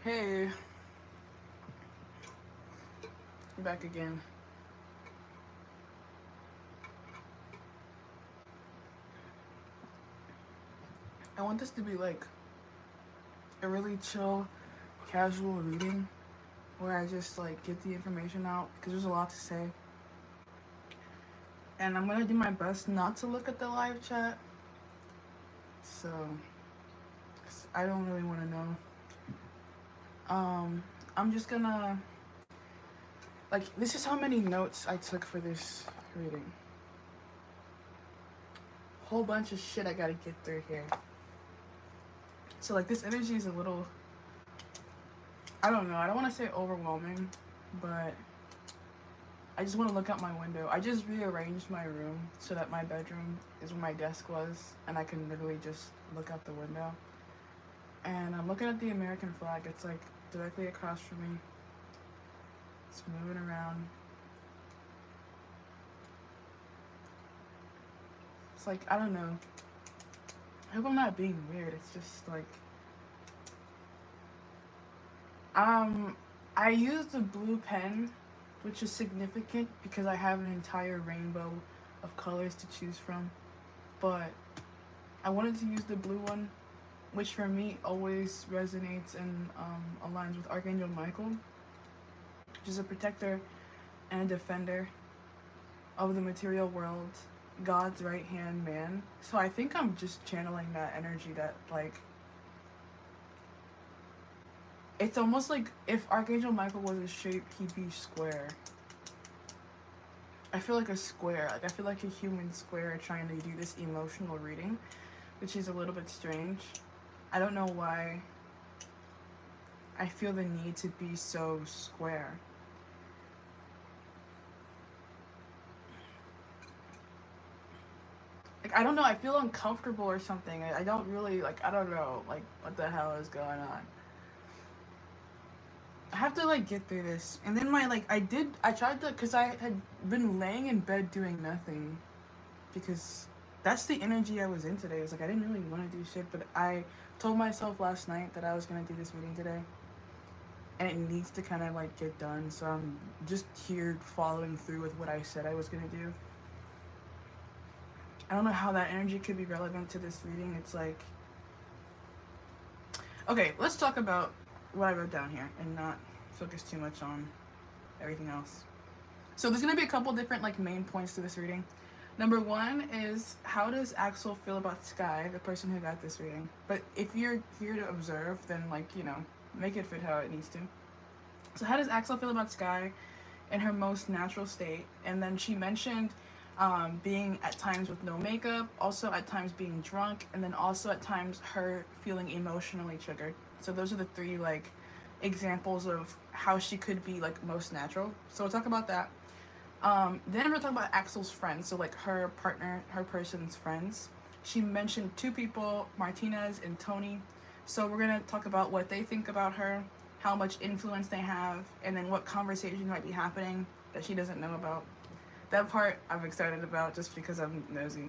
Hey, back again. I want this to be like a really chill, casual reading where I just like get the information out because there's a lot to say. And I'm gonna do my best not to look at the live chat, so 'cause I don't really want to know. I'm just gonna like this is how many notes I took for this reading. Whole bunch of shit I gotta get through here. So like this energy is a little, I don't know, I don't want to say overwhelming, but I just want to look out my window. I just rearranged my room so that my bedroom is where my desk was and I can literally just look out the window. And I'm looking at the American flag. It's like directly across from me. It's moving around. It's like, I don't know. I hope I'm not being weird. It's just like, I used a blue pen, which is significant because I have an entire rainbow of colors to choose from. But I wanted to use the blue one, which for me always resonates and aligns with Archangel Michael, which is a protector and a defender of the material world, God's right hand man. So I think I'm just channeling that energy that like, it's almost like if Archangel Michael was a shape, he'd be square. I feel like a square. Like I feel like a human square trying to do this emotional reading, which is a little bit strange. I don't know why I feel the need to be so square. Like I don't know, I feel uncomfortable or something. I don't really like, I don't know like what the hell is going on. I have to like get through this. And then my like I tried to, cuz I had been laying in bed doing nothing because that's the energy I was in today. It was like I didn't really want to do shit, but I told myself last night that I was going to do this reading today. And it needs to kind of like get done, so I'm just here following through with what I said I was going to do. I don't know how that energy could be relevant to this reading. It's like, okay, let's talk about what I wrote down here and not focus too much on everything else. So there's going to be a couple different like main points to this reading. Number one is, how does Axel feel about Sky, the person who got this reading? But if you're here to observe, then like, you know, make it fit how it needs to. So how does Axel feel about Sky in her most natural state? And then she mentioned being at times with no makeup, also at times being drunk, and then also at times her feeling emotionally triggered. So those are the three like examples of how she could be like most natural. So we'll talk about that. Then we're talking about Axel's friends, so like her partner, her person's friends. She mentioned two people, Martinez and Tony. So we're gonna talk about what they think about her, how much influence they have, and then what conversation might be happening that she doesn't know about. That part I'm excited about just because I'm nosy.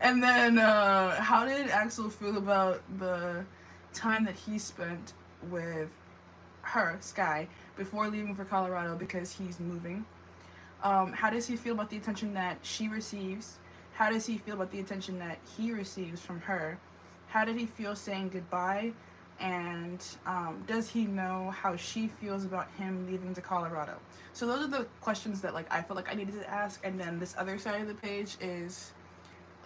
And then how did Axel feel about the time that he spent with her, Sky, before leaving for Colorado because he's moving? How does he feel about the attention that she receives? How does he feel about the attention that he receives from her? How did he feel saying goodbye? And does he know how she feels about him leaving to Colorado? So those are the questions that like I felt like I needed to ask. And then this other side of the page is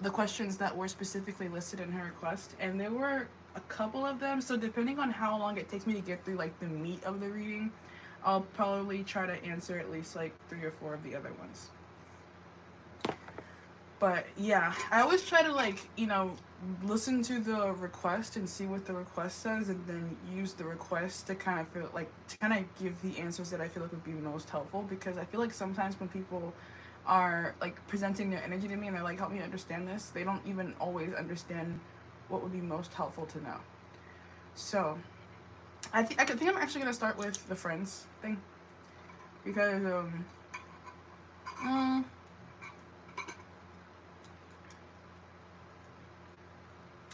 the questions that were specifically listed in her request, and there were a couple of them. So depending on how long it takes me to get through like the meat of the reading, I'll probably try to answer at least like 3 or 4 of the other ones. But yeah, I always try to like, you know, listen to the request and see what the request says, and then use the request to kind of feel like to kind of give the answers that I feel like would be most helpful. Because I feel like sometimes when people are like presenting their energy to me and they're like, help me understand this, they don't even always understand what would be most helpful to know. So I think I'm actually gonna start with the friends thing because mm,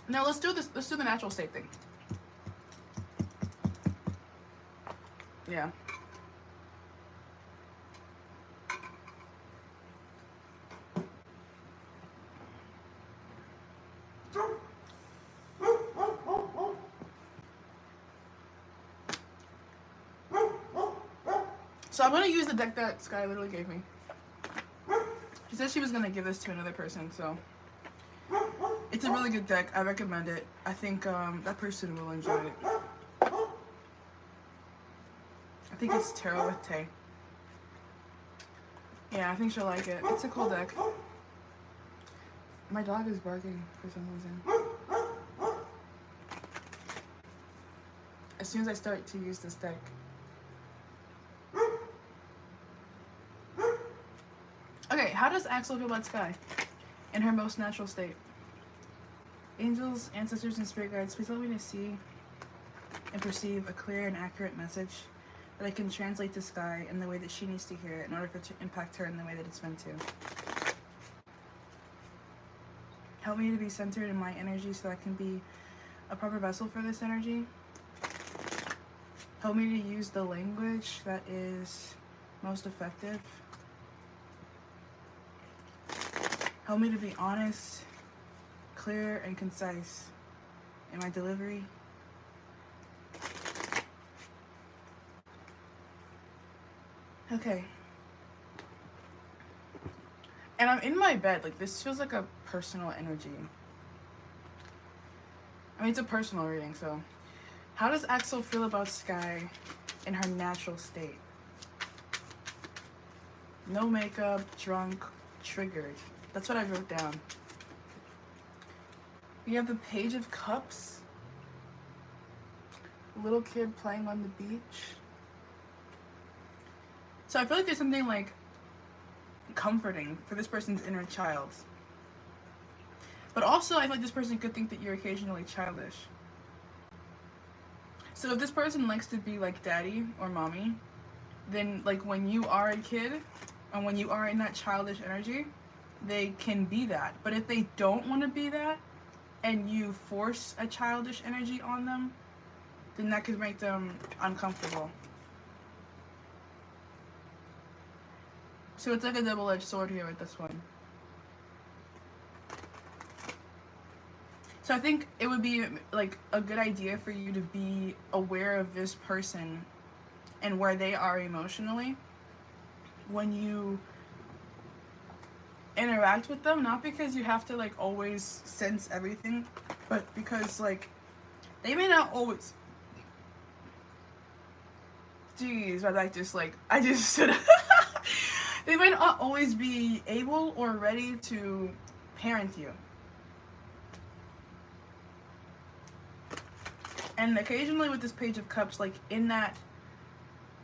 no, let's do this. Let's do the natural state thing. Yeah. So I'm gonna use the deck that Sky literally gave me. She said she was gonna give this to another person, so it's a really good deck. I recommend it. I think that person will enjoy it. I think it's Tarot with Tay. Yeah, I think she'll like it. It's a cool deck. My dog is barking for some reason. As soon as I start to use this deck. Okay, how does Axel feel about Sky in her most natural state? Angels, ancestors, and spirit guides, please help me to see and perceive a clear and accurate message that I can translate to Sky in the way that she needs to hear it in order for it to impact her in the way that it's meant to. Help me to be centered in my energy so I can be a proper vessel for this energy. Help me to use the language that is most effective. Help me to be honest, clear, and concise in my delivery. Okay. And I'm in my bed. Like, this feels like a personal energy. I mean, it's a personal reading, so. How does Axel feel about Sky in her natural state? No makeup, drunk, triggered. That's what I wrote down. We have the Page of Cups. Little kid playing on the beach. So I feel like there's something like comforting for this person's inner child. But also I feel like this person could think that you're occasionally childish. So if this person likes to be like daddy or mommy, then like when you are a kid and when you are in that childish energy, they can be that. But if they don't want to be that and you force a childish energy on them, then that could make them uncomfortable. So it's like a double-edged sword here with this one. So I think it would be like a good idea for you to be aware of this person and where they are emotionally when you interact with them, not because you have to like always sense everything, but because like they may not always. Jeez, my back just like I just stood up. They might not always be able or ready to parent you. And occasionally with this Page of Cups, like in that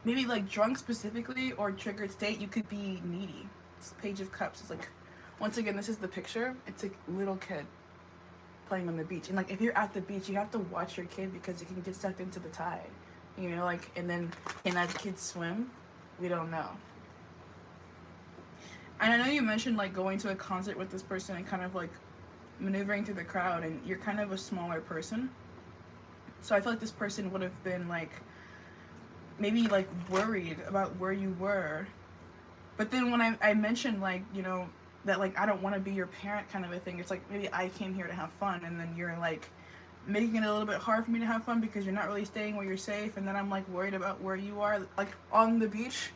maybe like drunk specifically or triggered state, you could be needy. This Page of Cups is like, once again, this is the picture. It's a little kid playing on the beach. And like if you're at the beach, you have to watch your kid because you can get sucked into the tide. You know, like, and then can that kid swim? We don't know. And I know you mentioned like going to a concert with this person and kind of like maneuvering through the crowd, and you're kind of a smaller person. So I feel like this person would have been like maybe like worried about where you were. But then when I mentioned like, you know, that like I don't want to be your parent kind of a thing, it's like maybe I came here to have fun, and then you're like making it a little bit hard for me to have fun because you're not really staying where you're safe, and then I'm like worried about where you are. Like on the beach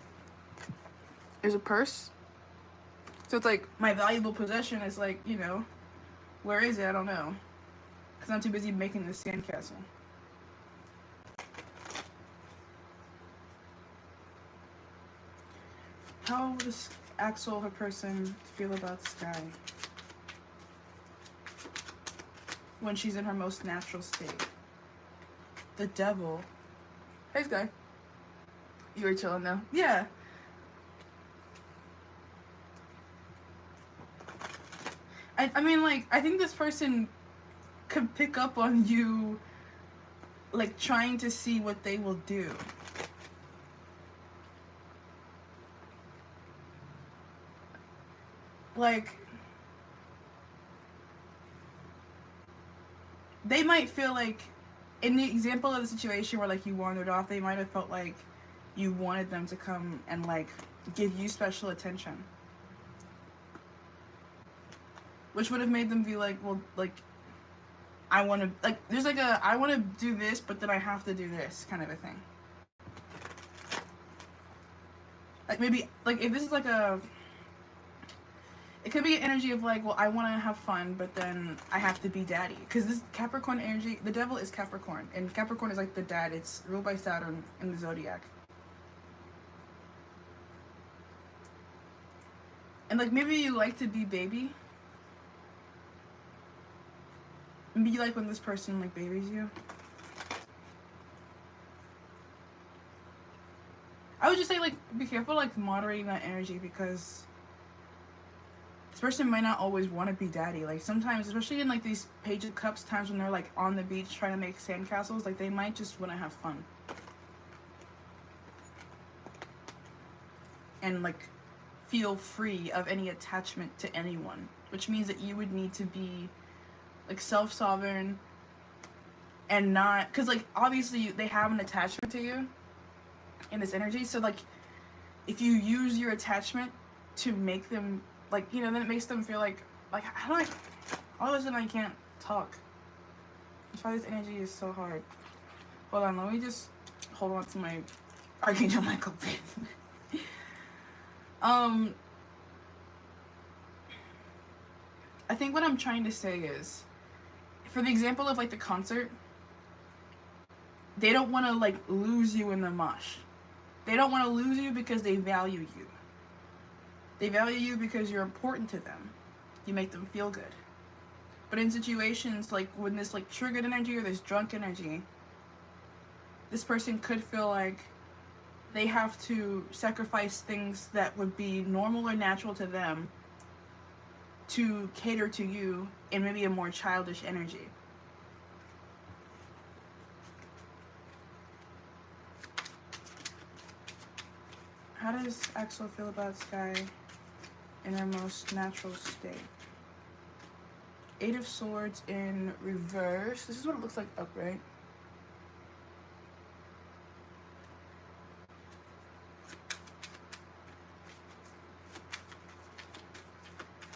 there's a purse, so it's like my valuable possession is like, you know, where is it? I don't know, because I'm too busy making this sandcastle. How does Axel, her person, feel about Sky when she's in her most natural state? The Devil. Hey, Sky. You were chilling though? Yeah. I mean, like, I think this person could pick up on you, like, trying to see what they will do. Like, they might feel like, in the example of the situation where like you wandered off, they might have felt like you wanted them to come and like give you special attention, which would have made them be like, well, like I want to, like, there's like a I want to do this, but then I have to do this kind of a thing. Like maybe like if this is like a, it could be an energy of like, well, I want to have fun, but then I have to be daddy. Because this Capricorn energy, the devil is Capricorn, and Capricorn is like the dad. It's ruled by Saturn in the zodiac. And like maybe you like to be baby. Maybe you like when this person like babies you. I would just say like be careful like moderating that energy, because this person might not always want to be daddy. Like sometimes, especially in like these Page of Cups times when they're like on the beach trying to make sandcastles, like they might just want to have fun. And like feel free of any attachment to anyone, which means that you would need to be like self-sovereign and not, because like obviously they have an attachment to you in this energy, so like if you use your attachment to make them like, you know, then it makes them feel like how do I, all of a sudden I can't talk. That's why this energy is so hard. Hold on, let me just hold on to my Archangel Michael pin. I think what I'm trying to say is, for the example of like the concert, they don't want to like lose you in the mosh. They don't want to lose you because they value you. They value you because you're important to them. You make them feel good. But in situations like when this like triggered energy or this drunk energy, this person could feel like they have to sacrifice things that would be normal or natural to them to cater to you in maybe a more childish energy. How does Axel feel about Sky in her most natural state? Eight of Swords in reverse. This is what it looks like upright.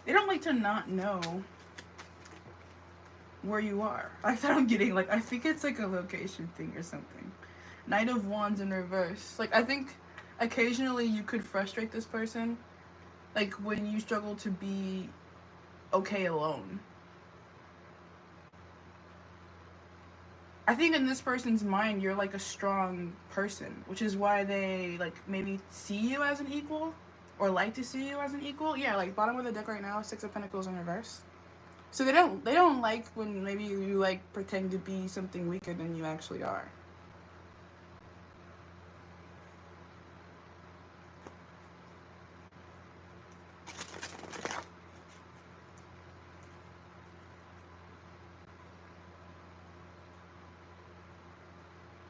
They don't like to not know where you are. I thought I'm getting like, I think it's like a location thing or something. Knight of Wands in reverse. Like I think occasionally you could frustrate this person, like when you struggle to be okay alone. I think in this person's mind you're like a strong person, which is why they like maybe see you as an equal or like to see you as an equal. Yeah, like bottom of the deck right now, Six of Pentacles in reverse. So they don't like when maybe you like pretend to be something weaker than you actually are.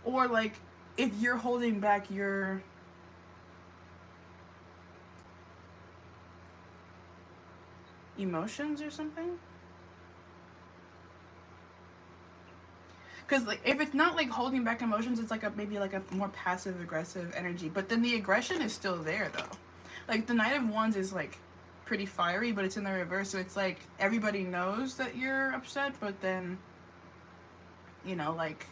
Or like if you're holding back your emotions or something. Because like if it's not like holding back emotions, it's like a maybe like a more passive aggressive energy, but then the aggression is still there though. Like the Knight of Wands is like pretty fiery, but it's in the reverse, so it's like everybody knows that you're upset, but then, you know, like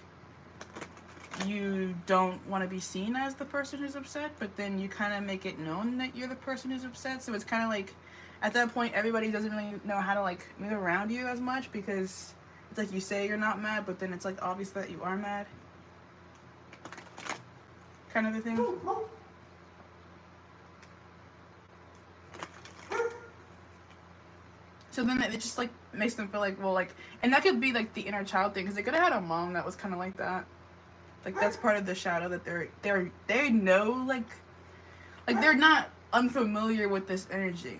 you don't want to be seen as the person who's upset, but then you kind of make it known that you're the person who's upset. So it's kind of like at that point everybody doesn't really know how to like move around you as much, because it's like you say you're not mad, but then it's like obvious that you are mad, kind of a thing. So then it just like makes them feel like, well, like, and that could be like the inner child thing, because they could have had a mom that was kind of like that. Like that's part of the shadow that they know, like they're not unfamiliar with this energy.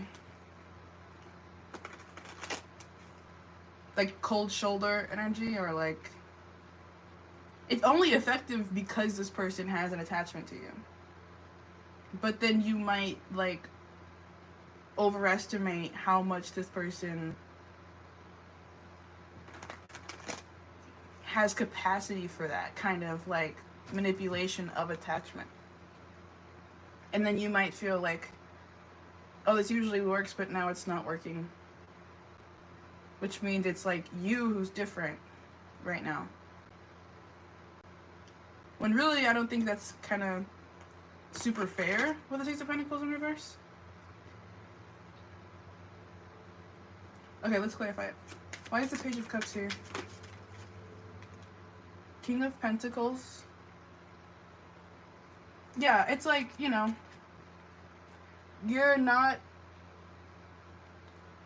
Like cold shoulder energy, or like it's only effective because this person has an attachment to you. But then you might like overestimate how much this person has capacity for that kind of like manipulation of attachment. And then you might feel like, oh, this usually works, but now it's not working. Which means it's like you who's different right now. When really, I don't think that's kind of super fair with the Six of Pentacles in reverse. Okay, let's clarify it. Why is the Page of Cups here? King of Pentacles. Yeah, it's like, you know, you're not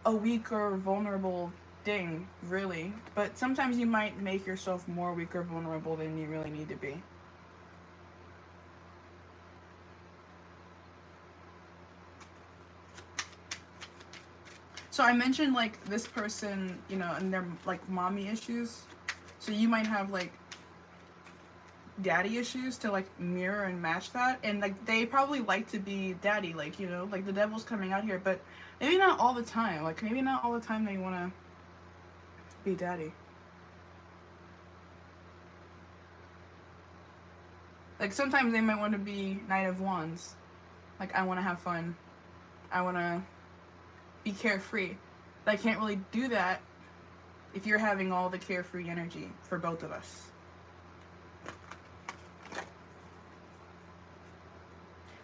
a weak or vulnerable thing, really. But sometimes you might make yourself more weak or vulnerable than you really need to be. So I mentioned, like, this person, you know, and their, like, mommy issues. So you might have, like, daddy issues to, like, mirror and match that. And, like, they probably like to be daddy, like, you know, like, the devil's coming out here. But maybe not all the time. Like, maybe not all the time they want to be daddy. Like, sometimes they might want to be Knight of Wands. Like, I want to have fun. I want to be carefree. But I can't really do that if you're having all the carefree energy for both of us.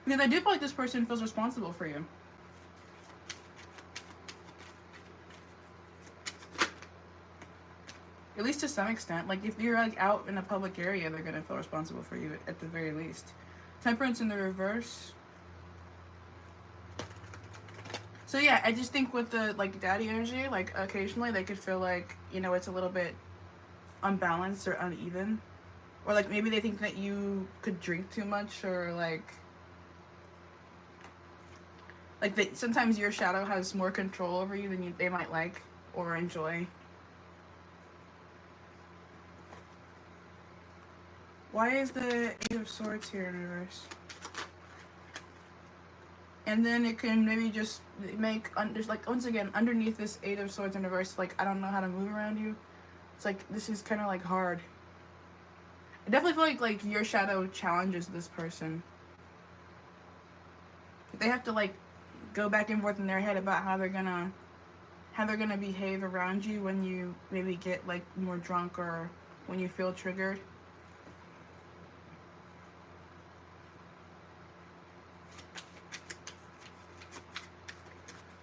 Because I do feel like this person feels responsible for you. At least to some extent. Like, if you're, like, out in a public area, they're going to feel responsible for you at the very least. Temperance in the reverse. So yeah, I just think with the, like, daddy energy, like, occasionally they could feel like, you know, it's a little bit unbalanced or uneven. Or, like, maybe they think that you could drink too much, or, like sometimes your shadow has more control over you than they might like or enjoy. Why is the Eight of Swords here in reverse? And then it can maybe just make, there's, like, once again, underneath this Eight of Swords in reverse, like, I don't know how to move around you. It's like, this is kind of, like, hard. I definitely feel like your shadow challenges this person. They have to, like, go back and forth in their head about how they're gonna behave around you when you maybe get, like, more drunk or when you feel triggered.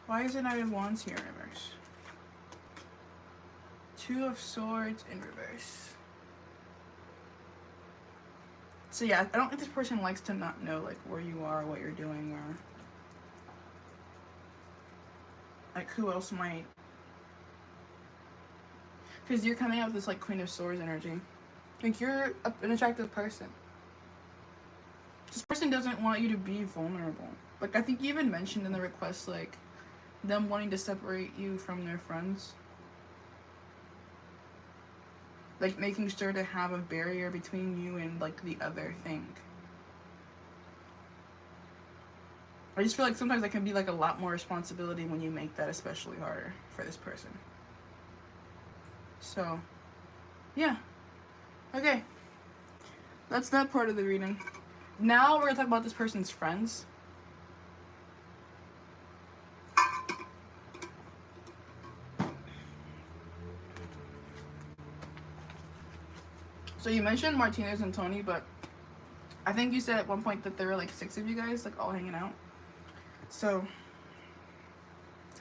Why is the Knight of Wands here in reverse? Two of Swords in reverse. So yeah, I don't think this person likes to not know, like, where you are, what you're doing, or like who else might. Because you're coming out with this, like, Queen of Swords energy. Like, you're an attractive person. This person doesn't want you to be vulnerable. Like, I think you even mentioned in the request, like, them wanting to separate you from their friends. Like, making sure to have a barrier between you and, like, the other thing. I just feel like sometimes that can be, like, a lot more responsibility when you make that especially harder for this person. So, yeah. Okay. That's that part of the reading. Now we're gonna talk about this person's friends. So you mentioned Martinez and Tony, but I think you said at one point that there were, like, 6 of you guys, like, all hanging out. So,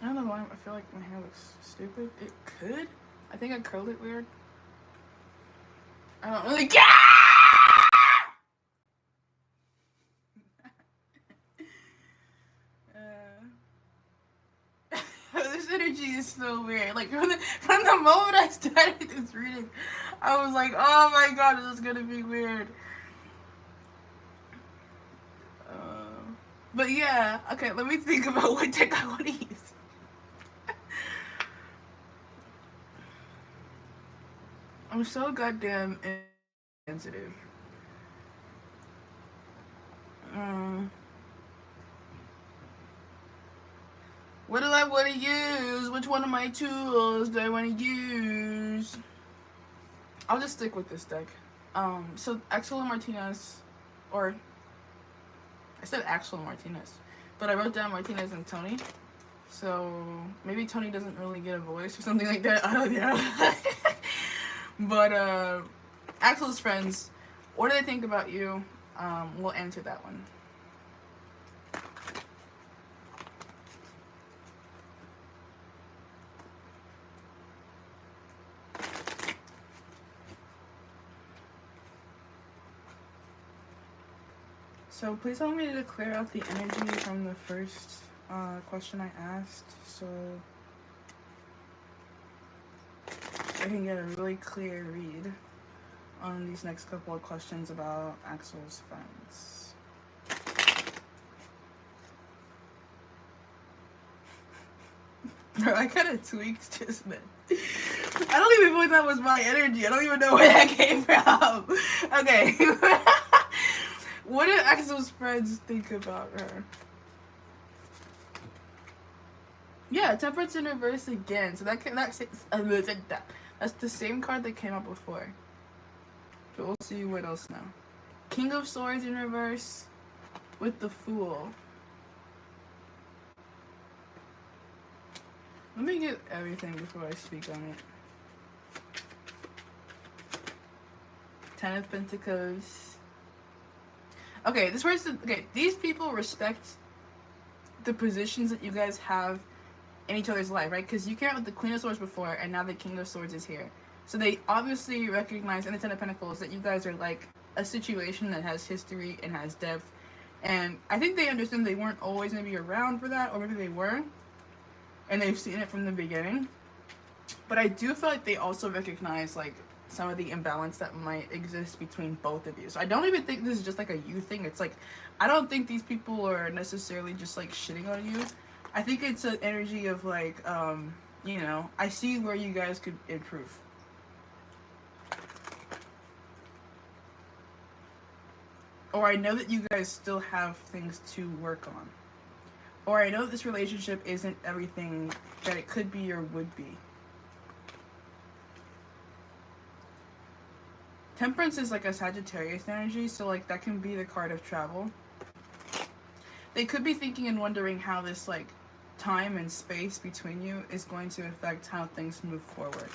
I don't know why I feel like my hair looks stupid. It could. I think I curled it weird. I don't really care! This energy is so weird. Like, from the moment I started this reading, I was like, oh my god, this is gonna be weird. But yeah, okay, let me think about what deck I want to use. I'm so goddamn sensitive. What do I want to use? Which one of my tools do I want to use? I'll just stick with this deck. So Axel and Martinez, or I said Axel Martinez, but I wrote down Martinez and Tony. So maybe Tony doesn't really get a voice or something like that. I don't know. But Axel's friends, what do they think about you? We'll answer that one. So please help me to clear out the energy from the first question I asked, so I can get a really clear read on these next couple of questions about Axel's friends. Bro, I kind of tweaked just then. I don't even think that was my energy. I don't even know where that came from. Okay. What did Axel's friends think about her? Yeah, Temperance in reverse again. So that's the same card that came up before. So we'll see what else now. King of Swords in reverse with the Fool. Let me get everything before I speak on it. Ten of Pentacles. Okay, this person, okay, these people respect the positions that you guys have in each other's life, right? Because you came out with the Queen of Swords before, and now the King of Swords is here. So they obviously recognize in the Ten of Pentacles that you guys are like a situation that has history and has depth. And I think they understand they weren't always going to be around for that, or maybe they were, and they've seen it from the beginning. But I do feel like they also recognize like some of the imbalance that might exist between both of you. So I don't even think this is just like a you thing. It's like, I don't think these people are necessarily just like shitting on you. I think it's an energy of like, you know, I see where you guys could improve. Or I know that you guys still have things to work on. Or I know this relationship isn't everything that it could be or would be. Temperance is like a Sagittarius energy, so like that can be the card of travel. They could be thinking and wondering how this like time and space between you is going to affect how things move forward.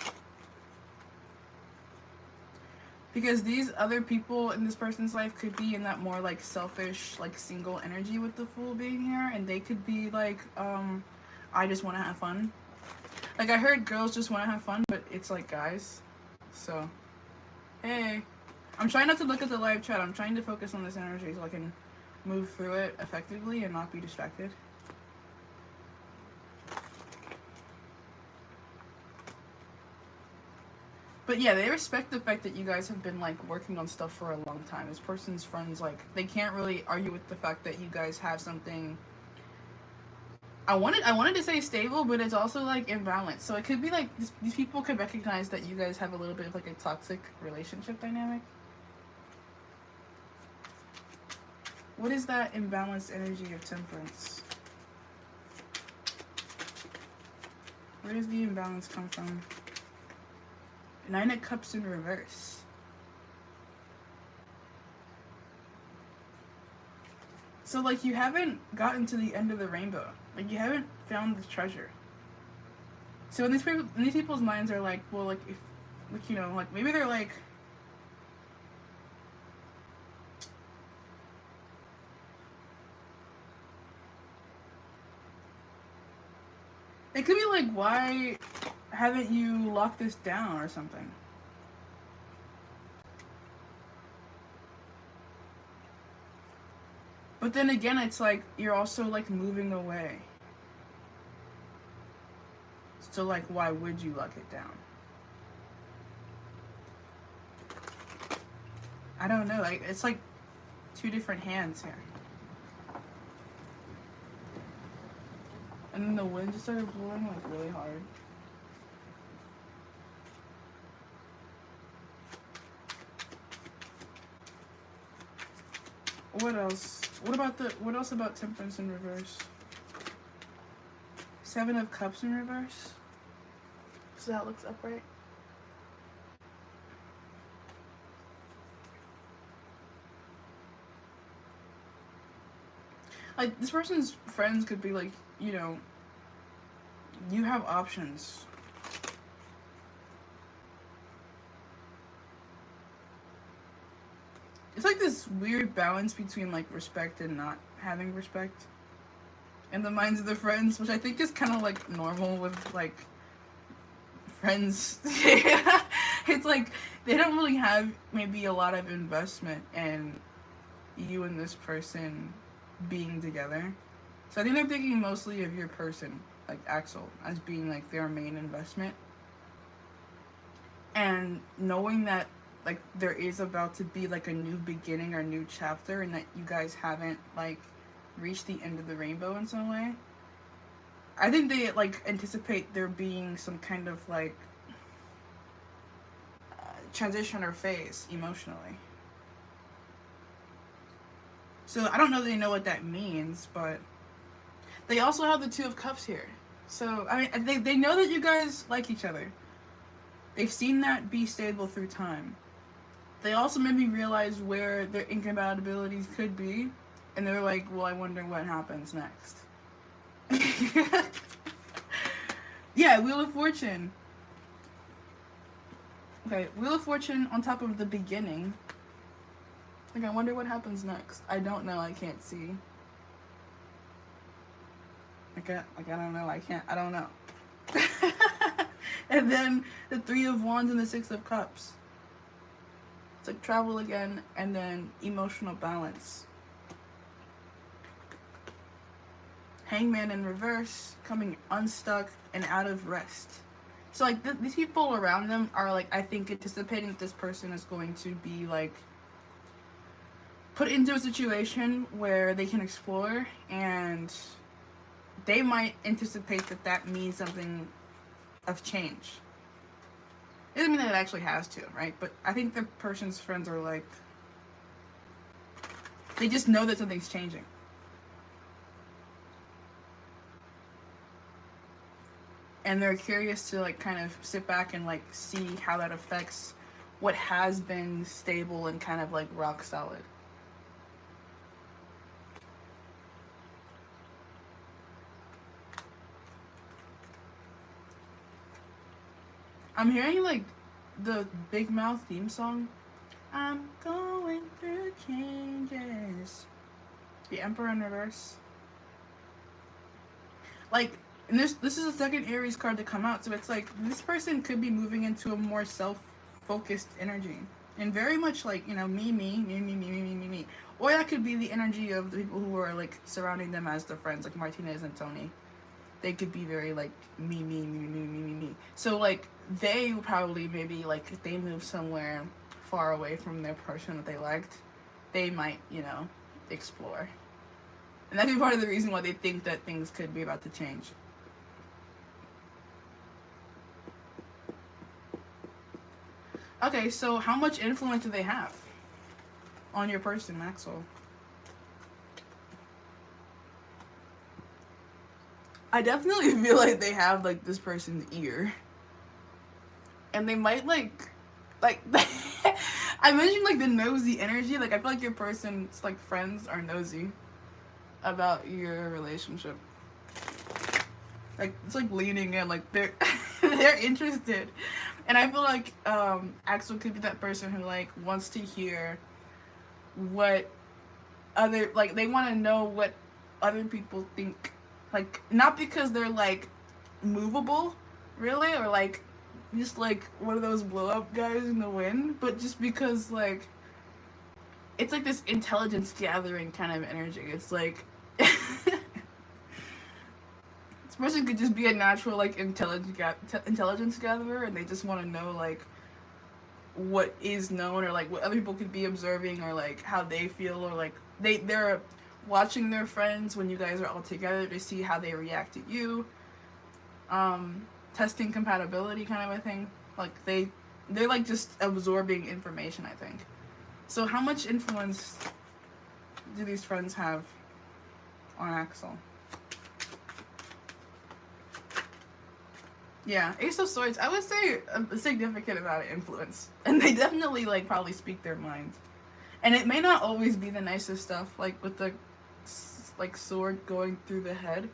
Because these other people in this person's life could be in that more like selfish, like single energy with the Fool being here, and they could be like, I just want to have fun. Like I heard girls just want to have fun, but it's like guys. So hey, I'm trying not to look at the live chat. I'm trying to focus on this energy so I can move through it effectively and not be distracted. But yeah, they respect the fact that you guys have been like working on stuff for a long time. This person's friends, like, they can't really argue with the fact that you guys have something. I wanted to say stable, but it's also like imbalanced. So it could be like these people could recognize that you guys have a little bit of like a toxic relationship dynamic. What is that imbalanced energy of Temperance? Where does the imbalance come from? Nine of Cups in reverse. So like you haven't gotten to the end of the rainbow. Like you haven't found the treasure. So in these people's minds are like, well, like if, like, you know, like maybe they're like, it could be like, why haven't you locked this down or something? But then again, it's like you're also like moving away. So like, why would you lock it down? I don't know. Like it's like two different hands here. And then the wind just started blowing like really hard. What else? What else about Temperance in reverse? Seven of Cups in reverse. So that looks upright. Like, this person's friends could be like, you know, you have options. It's like this weird balance between like respect and not having respect in the minds of the friends, which I think is kind of like normal with like friends. It's like they don't really have maybe a lot of investment in you and this person being together. So I think they're thinking mostly of your person, like Axel, as being like their main investment. And knowing that like there is about to be like a new beginning or a new chapter and that you guys haven't like reached the end of the rainbow in some way. I think they like anticipate there being some kind of like transition or phase emotionally. So I don't know that they know what that means, but they also have the Two of Cups here. So I mean, they know that you guys like each other. They've seen that be stable through time. They also maybe realize where their incompatibilities could be, and they're like, well, I wonder what happens next. Yeah, Wheel of Fortune. Okay, Wheel of Fortune on top of the beginning. Like, I wonder what happens next. I don't know, I can't see. I don't know, I don't know. And then the Three of Wands and the Six of Cups. It's like travel again, and then emotional balance. Hangman in reverse, coming unstuck and out of rest. So like these people around them are like, I think, anticipating that this person is going to be like put into a situation where they can explore, and they might anticipate that that means something of change. It doesn't mean that it actually has to, right? But I think the person's friends are like, they just know that something's changing. And they're curious to like kind of sit back and like see how that affects what has been stable and kind of like rock solid. I'm hearing like the Big Mouth theme song. I'm going through changes. The Emperor in reverse. Like, and this is the second Aries card to come out, so it's like this person could be moving into a more self-focused energy, and very much like, you know, me. Or that could be the energy of the people who are like surrounding them as their friends, like Martinez and Tony. They could be very like me. So like they probably maybe like if they move somewhere far away from their person that they liked, they might, you know, explore. And that could be part of the reason why they think that things could be about to change. Okay, so how much influence do they have on your person, Maxwell? I definitely feel like they have like this person's ear. And they might like I mentioned like the nosy energy. Like I feel like your person's like friends are nosy about your relationship. Like it's like leaning in, like they're they're interested. And I feel like Axel could be that person who like wants to hear what other, like they want to know what other people think, like not because they're like movable really, or like just like one of those blow up guys in the wind, but just because like it's like this intelligence gathering kind of energy. It's like this person could just be a natural like intelligence gatherer, and they just want to know like what is known, or like what other people could be observing, or like how they feel, or like they're watching their friends when you guys are all together to see how they react to you. Testing compatibility kind of a thing. Like they're like just absorbing information, I think. So how much influence do these friends have on Axel? Yeah, Ace of Swords, I would say a significant amount of influence. And they definitely like probably speak their mind. And it may not always be the nicest stuff, like with the like sword going through the head.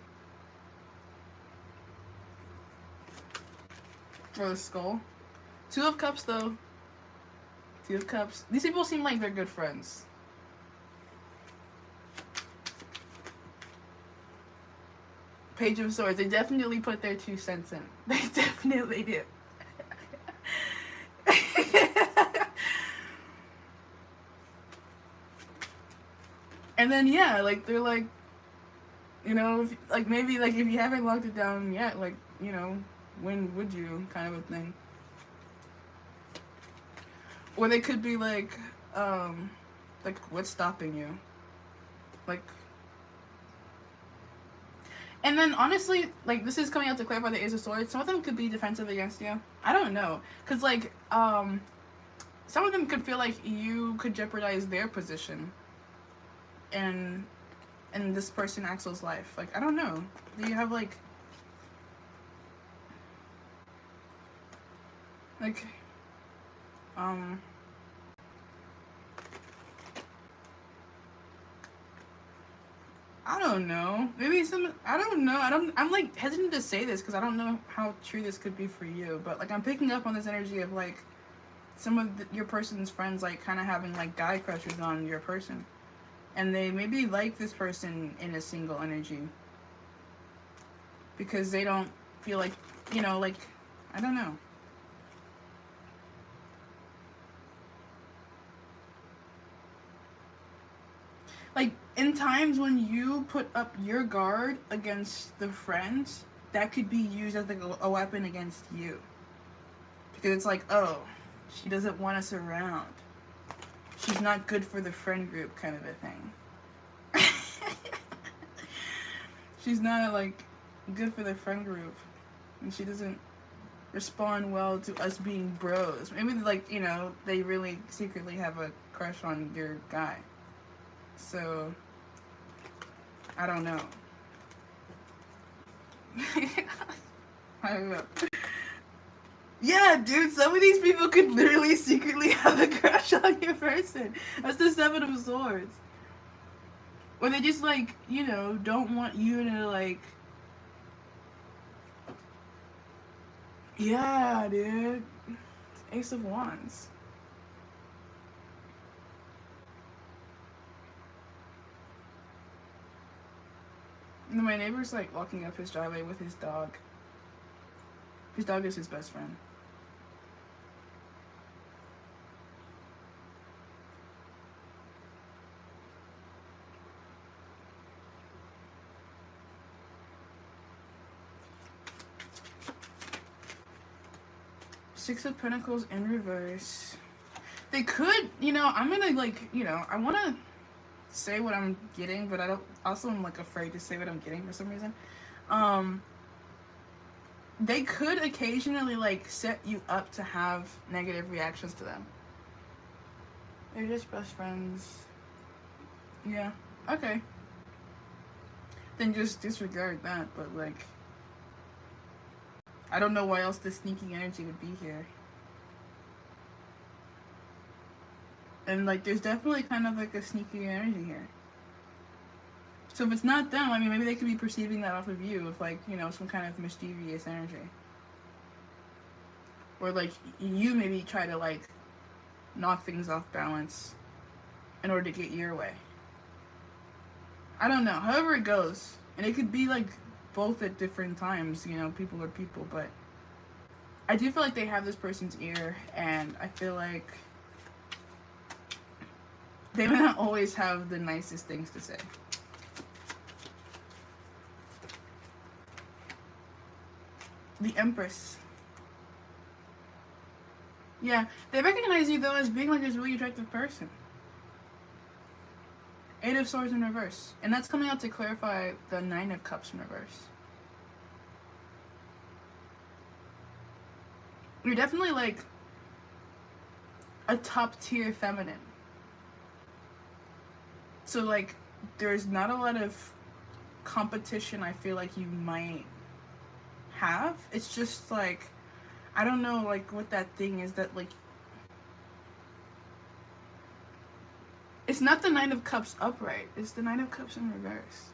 Or the skull. Two of Cups though. Two of Cups. These people seem like they're good friends. Page of Swords. They definitely put their 2 cents in. They definitely did. And then yeah, like they're like, you know, if, like maybe like if you haven't locked it down yet, like, you know, when would you, kind of a thing. Or they could be like what's stopping you? Like, and then honestly, like this is coming out to clarify the Ace of Swords. Some of them could be defensive against you. I don't know, cause like some of them could feel like you could jeopardize their position in this person Axel's life. Like, I don't know. Do you have like I don't know. Maybe some, I don't know. I'm like hesitant to say this because I don't know how true this could be for you. But like I'm picking up on this energy of like some of your person's friends like kind of having like guy crushes on your person. And they maybe like this person in a single energy. Because they don't feel like, you know, like, I don't know. Like, in times when you put up your guard against the friends, that could be used as like a weapon against you. Because it's like, oh, she doesn't want us around. She's not good for the friend group kind of a thing. She's not like good for the friend group. And she doesn't respond well to us being bros. Maybe like, you know, they really secretly have a crush on your guy. So, I don't know. I don't know. Yeah, dude, some of these people could literally secretly have a crush on your person. That's the 7 of Swords. Or they just, like, you know, don't want you to, like... Yeah, dude. Ace of Wands. And my neighbor's, like, walking up his driveway with his dog. His dog is his best friend. Six of Pentacles in reverse. They could, you know, I'm gonna like, you know, I wanna say what I'm getting, but I don't, also I'm like afraid to say what I'm getting for some reason. They could occasionally like set you up to have negative reactions to them. They're just best friends. Yeah, okay. Then just disregard that, but like, I don't know why else the sneaky energy would be here. And like, there's definitely kind of like a sneaky energy here. So if it's not them, I mean, maybe they could be perceiving that off of you, of like, you know, some kind of mischievous energy. Or like, you maybe try to like, knock things off balance in order to get your way. I don't know, however it goes. And it could be like, both at different times, you know, people are people, but I do feel like they have this person's ear, and I feel like they may not always have the nicest things to say. The Empress. Yeah, they recognize you though as being like this really attractive person. 8 of Swords in reverse. And that's coming out to clarify the 9 of Cups in reverse. You're definitely like a top tier feminine. So like there's not a lot of competition I feel like you might have. It's just like, I don't know like what that thing is that like, it's It's not the Nine of Cups upright. It's the Nine of Cups in reverse.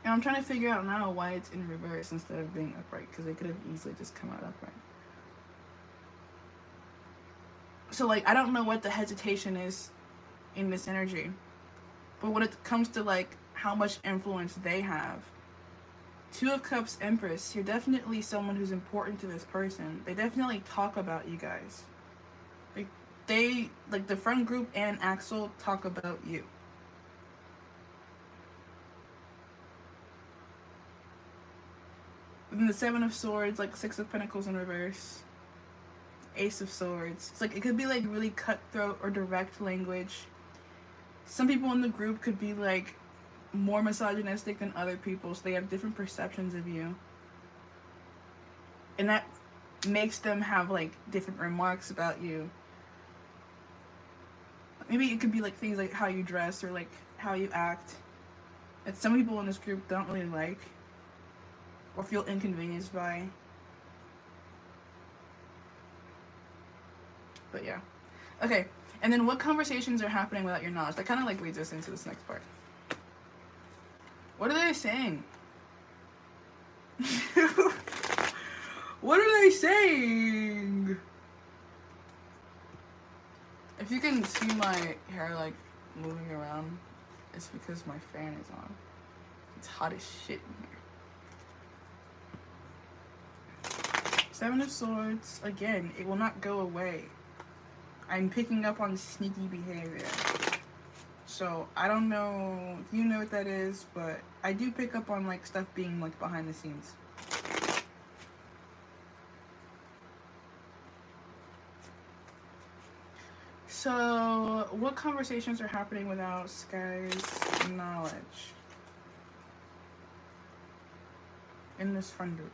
And I'm trying to figure out now why it's in reverse instead of being upright, because it could have easily just come out upright. So, like, I don't know what the hesitation is in this energy. But when it comes to, like, how much influence they have, Two of Cups Empress, you're definitely someone who's important to this person. They definitely talk about you guys. They like, the friend group and Axel talk about you. And the Seven of Swords, like Six of Pentacles in reverse. Ace of Swords. It's like, it could be like really cutthroat or direct language. Some people in the group could be like more misogynistic than other people, so they have different perceptions of you. And that makes them have like different remarks about you. Maybe it could be like things like how you dress or like how you act that some people in this group don't really like or feel inconvenienced by. But yeah. Okay, and then what conversations are happening without your knowledge? That kind of like leads us into this next part. What are they saying? What are they saying? If you can see my hair like moving around, it's because my fan is on. It's hot as shit in here. Seven of Swords, again, it will not go away. I'm picking up on sneaky behavior. So I don't know if you know what that is, but I do pick up on like stuff being like behind the scenes. So what conversations are happening without Sky's knowledge in this friend group?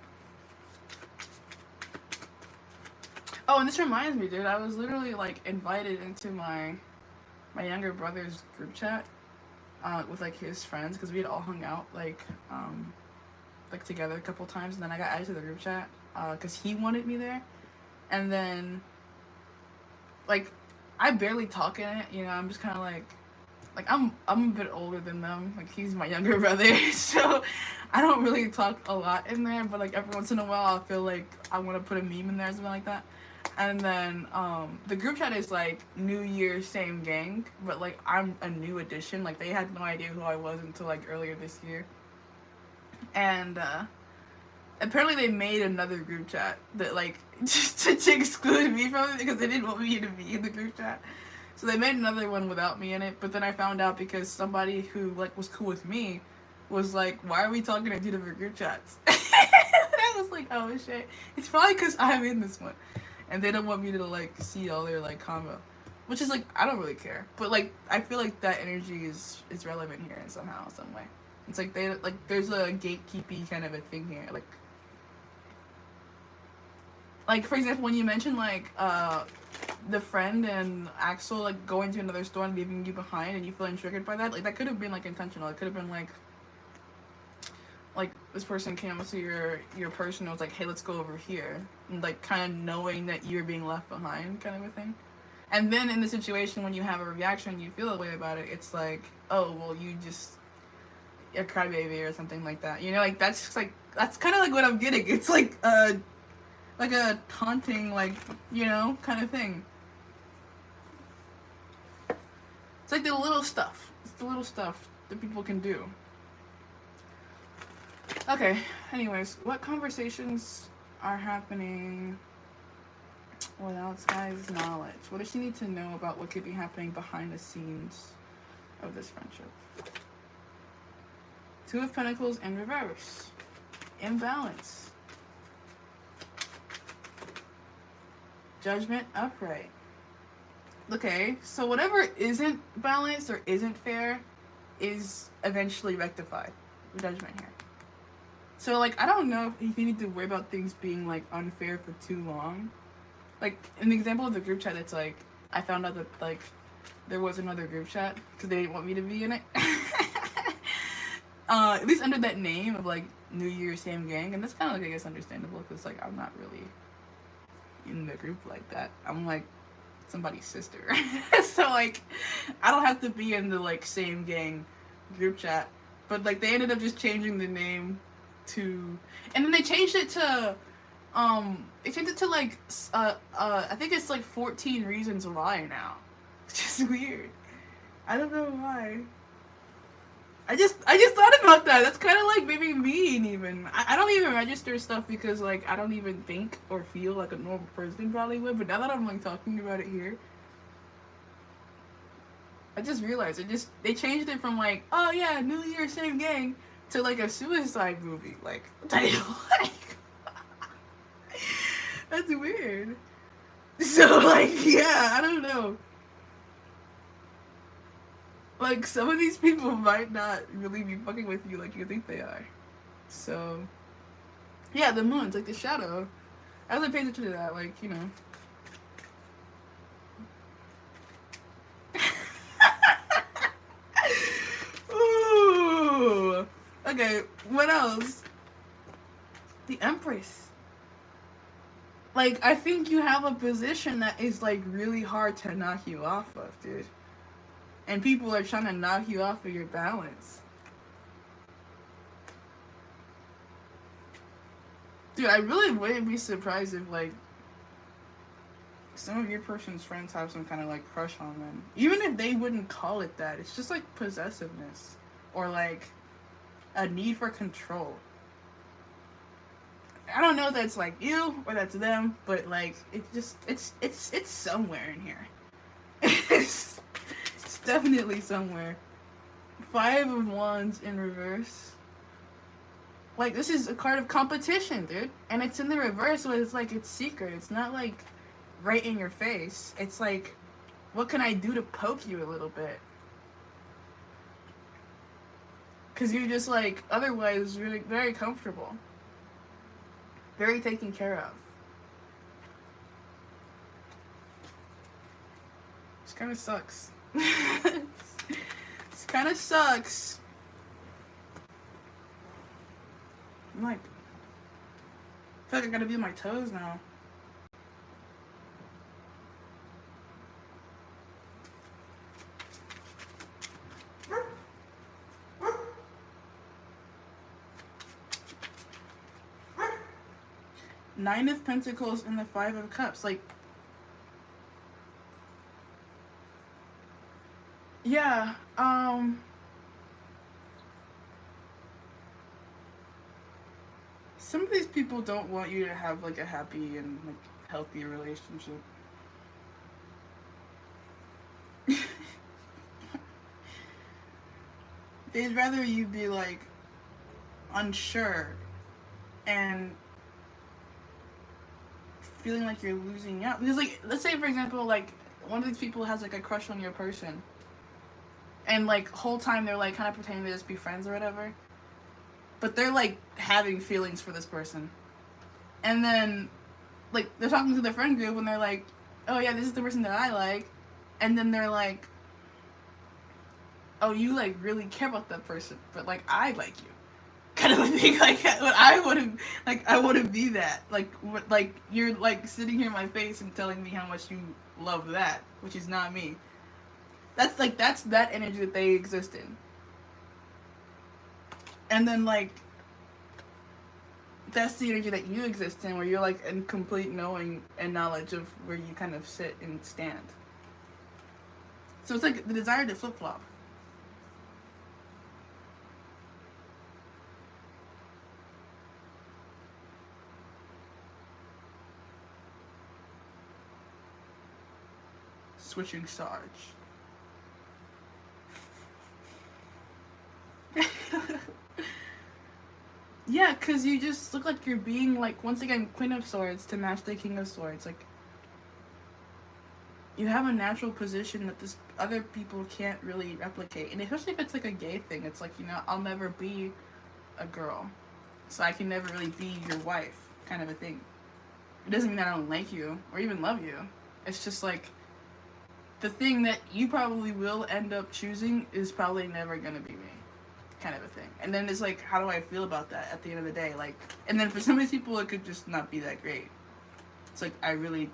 Oh, and this reminds me, dude, I was literally like invited into my younger brother's group chat with like his friends, because we had all hung out like together a couple times, and then I got added to the group chat because he wanted me there. And then like I barely talk in it, you know. I'm just kind of like I'm a bit older than them. Like, he's my younger brother, so I don't really talk a lot in there. But like every once in a while, I feel like I want to put a meme in there or something like that. And then the group chat is like New Year, same gang, but like I'm a new addition. Like, they had no idea who I was until like earlier this year. And apparently they made another group chat that like just to exclude me from it, because they didn't want me to be in the group chat. So they made another one without me in it. But then I found out because somebody who like was cool with me was like, why are we talking in two different group chats? And I was like, oh shit, it's probably because I'm in this one and they don't want me to like see all their like combo, which is like, I don't really care, but like I feel like that energy is relevant here in somehow, some way. It's like they like, there's a gatekeepy kind of a thing here, like for example, when you mentioned like the friend and Axel like going to another store and leaving you behind, and you feeling triggered by that, like that could have been like intentional. It could have been like this person came up to your person and was like, hey, let's go over here, and like kind of knowing that you're being left behind, kind of a thing. And then in the situation when you have a reaction, you feel a way about it, it's like, oh well, you just a crybaby or something like that, you know. Like that's kind of like what I'm getting. It's like a taunting, like, you know, kind of thing. It's like the little stuff. It's the little stuff that people can do. Okay, anyways, what conversations are happening without Sky's knowledge? What does she need to know about what could be happening behind the scenes of this friendship? Two of Pentacles in reverse. Imbalance. Judgment upright. Okay, so whatever isn't balanced or isn't fair is eventually rectified. Judgment here. So like, I don't know if you need to worry about things being like unfair for too long. Like in the example of the group chat, it's like I found out that like there was another group chat because they didn't want me to be in it. At least under that name of like New Year, same gang, and that's kind of like, I guess, understandable, because like I'm not really in the group like that. I'm like somebody's sister. So like I don't have to be in the like same gang group chat. But like they ended up just changing the name to, and then they changed it to like I think it's like 14 Reasons Why now. It's just weird. I don't know why. I just thought about that. That's kind of like maybe mean even. I don't even register stuff because like I don't even think or feel like a normal person probably would. But now that I'm like talking about it here, I just realized they changed it from like, oh yeah, New Year, same gang, to like a suicide movie. Like, like that's weird. So like, yeah, I don't know. Like some of these people might not really be fucking with you like you think they are. So yeah, the moon's like the shadow. I was like paying attention to that, like, you know. Ooh. Okay, what else? The Empress. Like, I think you have a position that is like really hard to knock you off of, dude. And people are trying to knock you off of your balance. Dude, I really wouldn't be surprised if like some of your person's friends have some kind of like crush on them. Even if they wouldn't call it that. It's just like possessiveness. Or like a need for control. I don't know if that's like you or that's them, but like it's somewhere in here. It's definitely somewhere. 5 of Wands in reverse. Like, this is a card of competition, dude. And it's in the reverse, but it's like, it's secret. It's not like right in your face. It's like, what can I do to poke you a little bit? Because you're just like, otherwise, really very comfortable. Very taken care of. This kind of sucks. This kind of sucks. I'm like, I feel like I gotta be on my toes now. Nine of Pentacles and the 5 of Cups. Like, yeah, some of these people don't want you to have like a happy and like healthy relationship. They'd rather you be like unsure and feeling like you're losing out. Because like, let's say for example, like one of these people has like a crush on your person, and like whole time they're like kind of pretending to just be friends or whatever, but they're like having feelings for this person, and then like they're talking to their friend group and they're like, oh yeah, this is the person that I like, and then they're like, oh, you like really care about that person, but like I like you, kind of a thing. Like, but I wouldn't be that. Like, what, like you're like sitting here in my face and telling me how much you love that, which is not me. That's like, that's that energy that they exist in. And then like, that's the energy that you exist in, where you're like in complete knowing and knowledge of where you kind of sit and stand. So it's like the desire to flip-flop. Switching Sarge. Yeah, because you just look like you're being, like, once again, Queen of Swords to match the King of Swords. Like, you have a natural position that this other people can't really replicate. And especially if it's, like, a gay thing. It's like, you know, I'll never be a girl, so I can never really be your wife, kind of a thing. It doesn't mean that I don't like you or even love you. It's just, like, the thing that you probably will end up choosing is probably never gonna be me, kind of a thing. And then it's like, how do I feel about that at the end of the day? Like, and then for some of these people, it could just not be that great. It's like, I really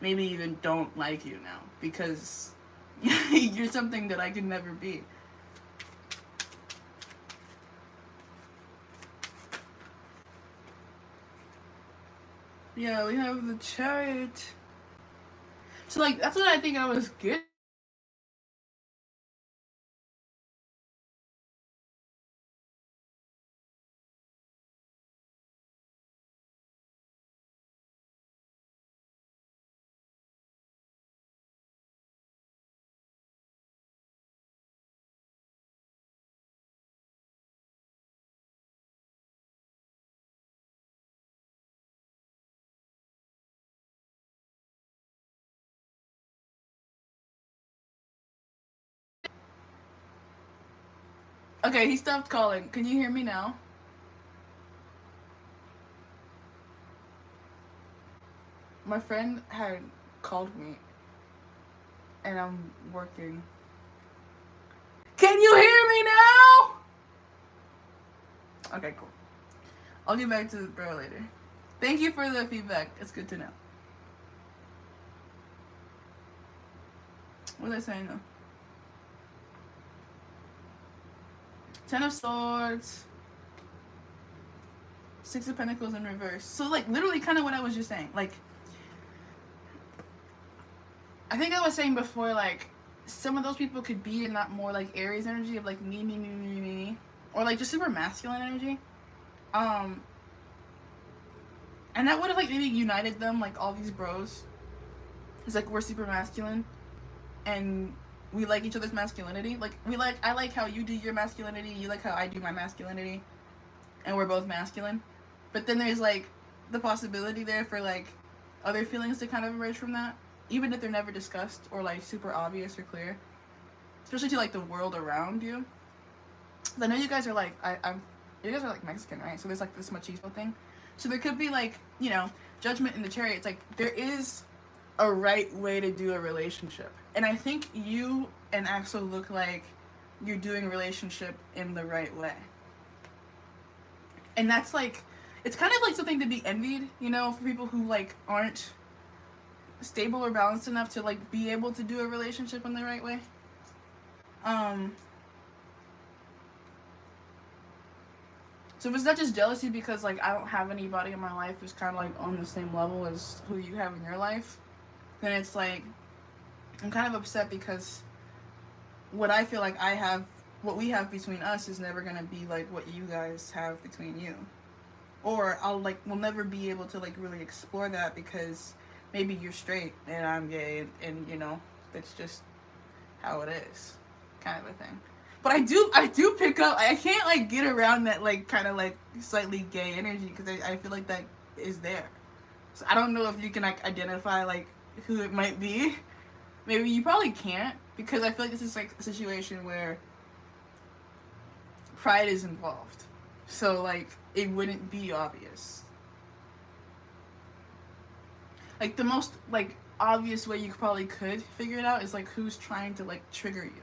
maybe even don't like you now because you're something that I could never be. Yeah, we have the Chariot. So like that's what I think I was getting. Okay, he stopped calling. Can you hear me now? My friend had called me and I'm working. Can you hear me now? Okay, cool. I'll get back to the bro later. Thank you for the feedback. It's good to know. What was I saying though? Ten of Swords. Six of Pentacles in reverse. So like literally kind of what I was just saying. Like I think I was saying before, like some of those people could be in that more like Aries energy of like me, or like just super masculine energy. And that would have like maybe united them, like all these bros. It's like we're super masculine and we like each other's masculinity. Like I like how you do your masculinity, you like how I do my masculinity, and we're both masculine. But then there's like the possibility there for like other feelings to kind of emerge from that, even if they're never discussed or like super obvious or clear, especially to like the world around you. I know you guys are like you guys are like Mexican, right? So there's like this machismo thing. So there could be like, you know, judgment in the Chariot. It's like there is a right way to do a relationship, and I think you and Axel look like you're doing a relationship in the right way. And that's like, it's kind of like something to be envied, you know, for people who like aren't stable or balanced enough to like be able to do a relationship in the right way. So if it's not just jealousy because like I don't have anybody in my life who's kind of like on the same level as who you have in your life, then it's like I'm kind of upset because what I feel like I have, what we have between us is never gonna be like what you guys have between you. Or we'll never be able to like really explore that because maybe you're straight and I'm gay and you know, that's just how it is, kind of a thing. But I do pick up, I can't like get around that like kind of like slightly gay energy because I feel like that is there. So I don't know if you can like identify like who it might be. Maybe you probably can't because I feel like this is like a situation where pride is involved. So like it wouldn't be obvious. Like the most like obvious way you probably could figure it out is like who's trying to like trigger you.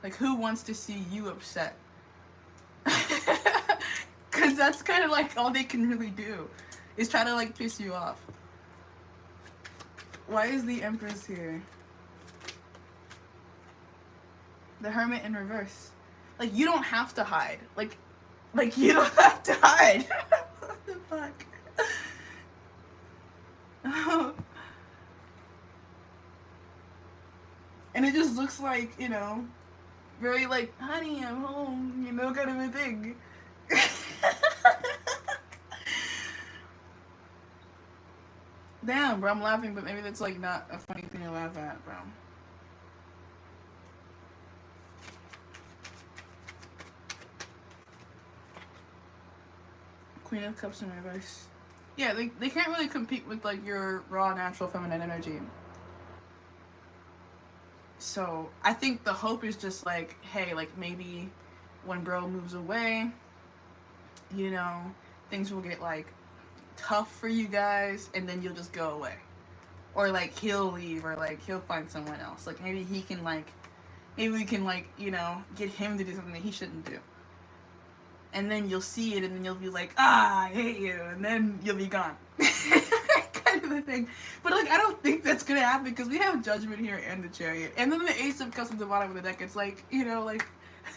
Like who wants to see you upset. Cause that's kind of like all they can really do is try to like piss you off. Why is the Empress here? The Hermit in reverse. Like you don't have to hide. Like you don't have to hide. What the fuck? And it just looks like, you know, very like, honey, I'm home, you know, kind of a thing. Damn, bro, I'm laughing, but maybe that's like not a funny thing to laugh at, bro. Queen of Cups in reverse. Yeah, they can't really compete with like your raw natural feminine energy. So I think the hope is just like, hey, like maybe when bro moves away, you know, things will get like tough for you guys and then you'll just go away. Or like he'll leave or like he'll find someone else. Like maybe he can like, maybe we can like, you know, get him to do something that he shouldn't do. And then you'll see it and then you'll be like, I hate you. And then you'll be gone. Kind kind of the thing. But like, I don't think that's gonna happen because we have Judgment here and the Chariot, and then the Ace of Cups at the bottom of the deck. It's like, you know, like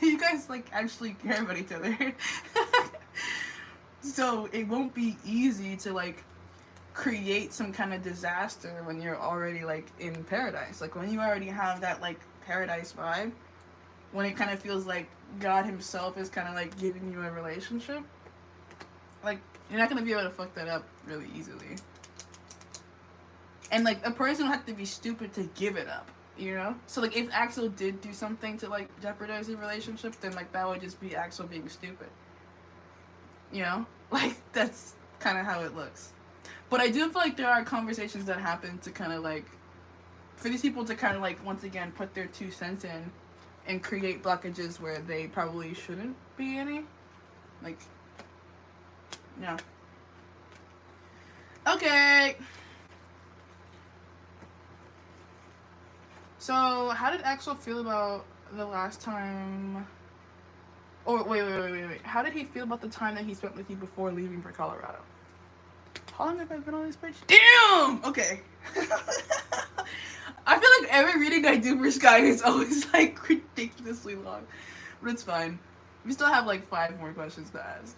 you guys like actually care about each other. So it won't be easy to like create some kind of disaster when you're already like in paradise. Like when you already have that like paradise vibe, when it kind of feels like God himself is kind of like giving you a relationship, like you're not gonna be able to fuck that up really easily. And like a person would have to be stupid to give it up, you know? So like if Axel did do something to like jeopardize the relationship, then like that would just be Axel being stupid. You know? Like that's kind of how it looks. But I do feel like there are conversations that happen to kind of like, for these people to kind of like once again put their 2 cents in and create blockages where they probably shouldn't be any. Like, yeah. Okay. So, how did Axel feel about the last time? Oh, wait. How did he feel about the time that he spent with you before leaving for Colorado? How long have I been on this page? Damn! Okay. I feel like every reading I do for Sky is always like ridiculously long. But it's fine. We still have like 5 more questions to ask.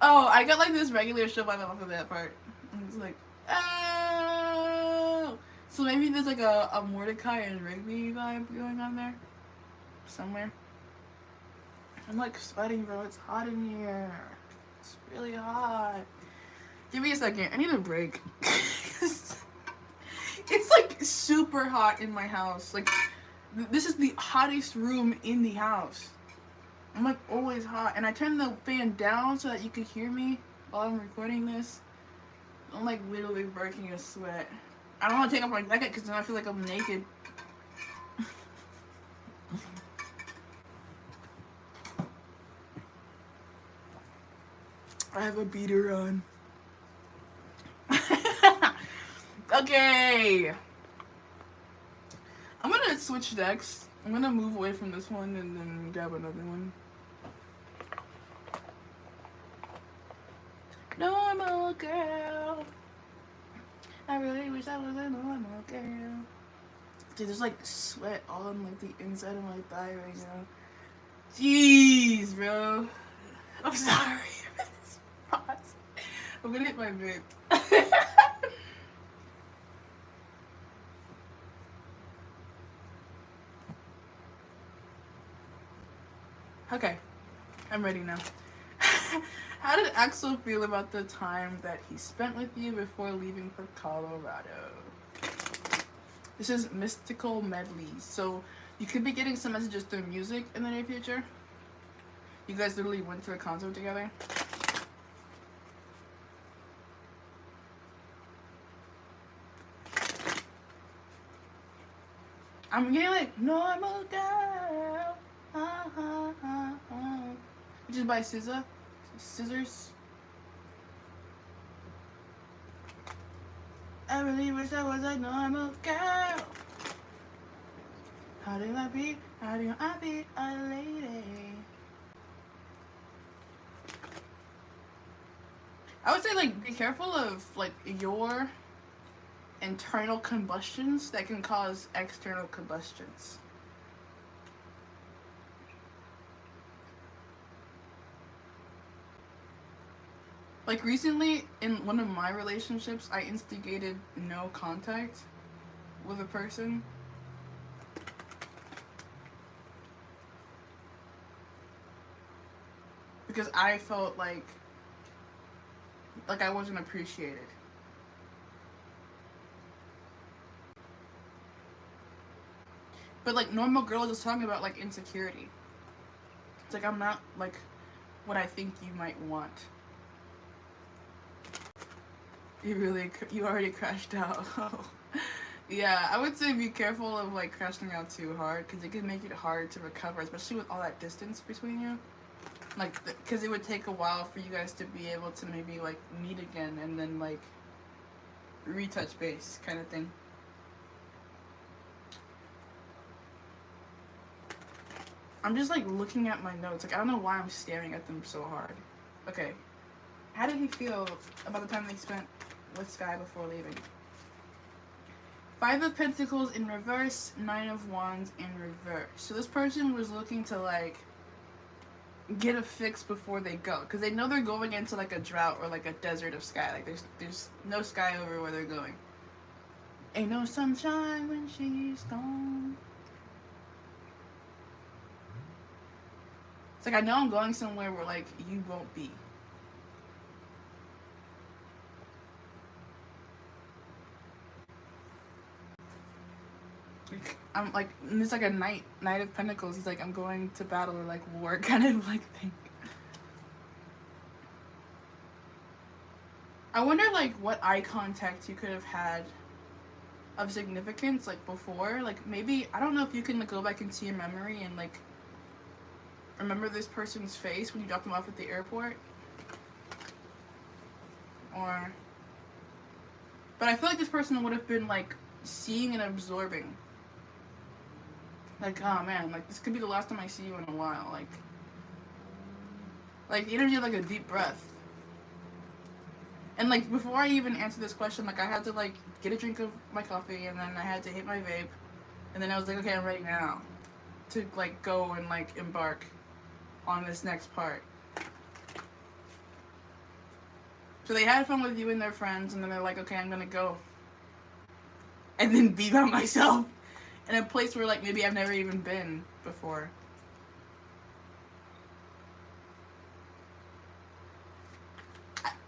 Oh, I got like this regular show vibe off of that part. And it's like, oh. So maybe there's like a Mordecai and Rigby vibe going on there. Somewhere. I'm like sweating, bro. It's hot in here. It's really hot. Give me a second. I need a break. It's like super hot in my house. Like, this is the hottest room in the house. I'm like always hot. And I turn the fan down so that you can hear me while I'm recording this. I'm like literally breaking a sweat. I don't want to take off my jacket because then I feel like I'm naked. I have a beater on. Okay. I'm gonna switch decks. I'm gonna move away from this one and then grab another one. Normal girl. I really wish I was a normal girl. Dude, there's like sweat all on like the inside of my thigh right now. Jeez, bro. I'm sorry. I'm gonna hit my vape. Okay, I'm ready now. How did Axel feel about the time that he spent with you before leaving for Colorado? This is mystical medleys. So you could be getting some messages through music in the near future. You guys literally went to a concert together. I'm getting like normal girl, which is by Scissors. I really wish I was a normal girl. How do I be a lady? I would say like be careful of like your internal combustions that can cause external combustions. Like recently in one of my relationships, I instigated no contact with a person. Because I felt like I wasn't appreciated. But like normal girls is talking about like insecurity. It's like I'm not like what I think you might want. You already crashed out. Yeah, I would say be careful of like crashing out too hard because it can make it hard to recover, especially with all that distance between you. Like, because it would take a while for you guys to be able to maybe like meet again and then like retouch base kind of thing. I'm just like looking at my notes. Like I don't know why I'm staring at them so hard. Okay. How did he feel about the time they spent with Sky before leaving? 5 of Pentacles in reverse, 9 of Wands in reverse. So this person was looking to like get a fix before they go, because they know they're going into like a drought or like a desert of sky. Like there's no sky over where they're going. Ain't no sunshine when she's gone. It's like I know I'm going somewhere where like you won't be. I'm like, it's like a knight of pentacles. He's like, I'm going to battle or like war kind of like thing. I wonder like what eye contact you could have had of significance like before. Like maybe, I don't know if you can like go back into your memory and like remember this person's face when you dropped them off at the airport. Or, but I feel like this person would have been like seeing and absorbing. Like, oh man, like this could be the last time I see you in a while. Like the energy of like a deep breath. And like before I even answer this question, like I had to like get a drink of my coffee, and then I had to hit my vape, and then I was like, okay, I'm ready now to like go and like embark on this next part. So they had fun with you and their friends, and then they're like, okay, I'm gonna go and then be by myself in a place where like maybe I've never even been before.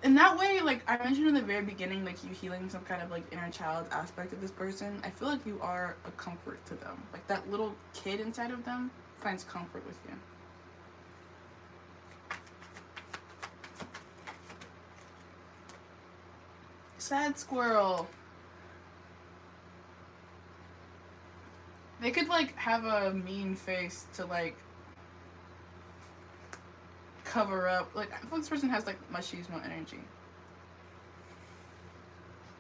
In that way, like I mentioned in the very beginning, like you healing some kind of like inner child aspect of this person, I feel like you are a comfort to them. Like that little kid inside of them finds comfort with you. Sad squirrel. They could like have a mean face to like cover up. Like I feel like this person has like machismo energy.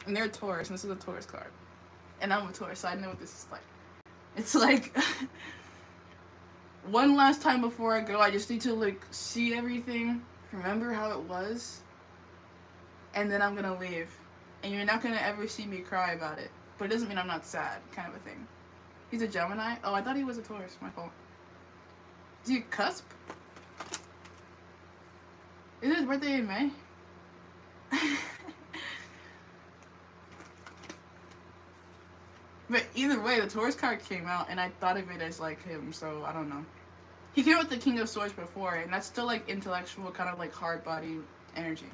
And they're a Taurus, and this is a Taurus card. And I'm a Taurus, so I know what this is like. It's like one last time before I go, I just need to like see everything, remember how it was, and then I'm gonna leave. And you're not gonna ever see me cry about it. But it doesn't mean I'm not sad, kind of a thing. He's a Gemini? Oh, I thought he was a Taurus. My fault. Is he a cusp? Is his birthday in May? But either way, the Taurus card came out, and I thought of it as like him, so I don't know. He came out with the King of Swords before, and that's still like intellectual, kind of like hard body energy.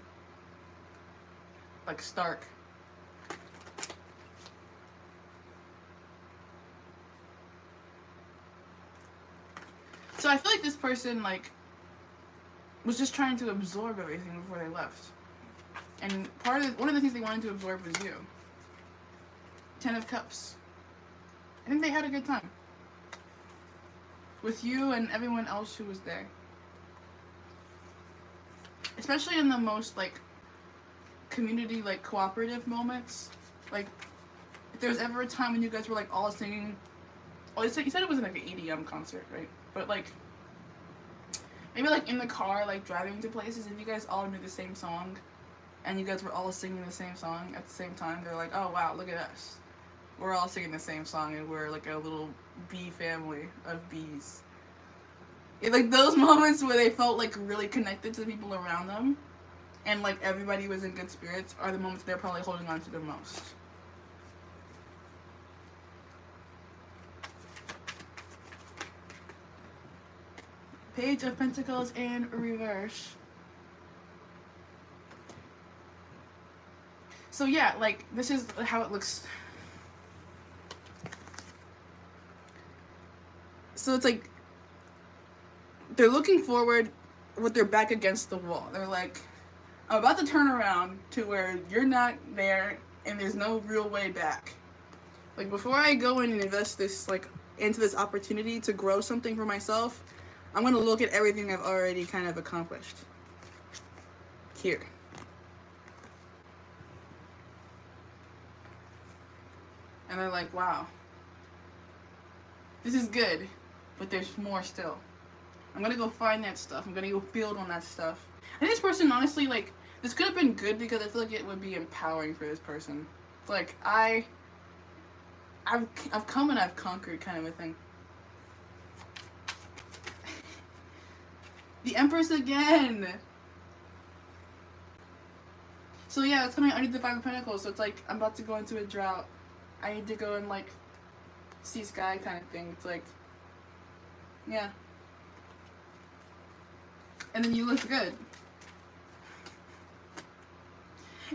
Like Stark. So I feel like this person like was just trying to absorb everything before they left. And one of the things they wanted to absorb was you. 10 of Cups. I think they had a good time. With you and everyone else who was there. Especially in the most like community like cooperative moments. Like if there was ever a time when you guys were like all singing. Oh, you said it was like an EDM concert, right? But like maybe like in the car, like driving to places, if you guys all knew the same song and you guys were all singing the same song at the same time, they're like, oh wow, look at us. We're all singing the same song and we're like a little bee family of bees. Like those moments where they felt like really connected to the people around them and like everybody was in good spirits are the moments they're probably holding on to the most. Page of Pentacles in reverse. So yeah, like this is how it looks. So it's like they're looking forward with their back against the wall. They're like, I'm about to turn around to where you're not there and there's no real way back. Like before I go in and invest this like into this opportunity to grow something for myself, I'm gonna look at everything I've already kind of accomplished here. And they're like, wow, this is good. but there's more still. I'm gonna go find that stuff. I'm gonna go build on that stuff. And this person, honestly, like, this could have been good because I feel like it would be empowering for this person. It's like, I've come and I've conquered kind of a thing. The Empress again! So yeah, it's coming underneath the Five of Pentacles, so it's like, I'm about to go into a drought. I need to go and, like, see sky kind of thing. It's like, yeah. And then you look good.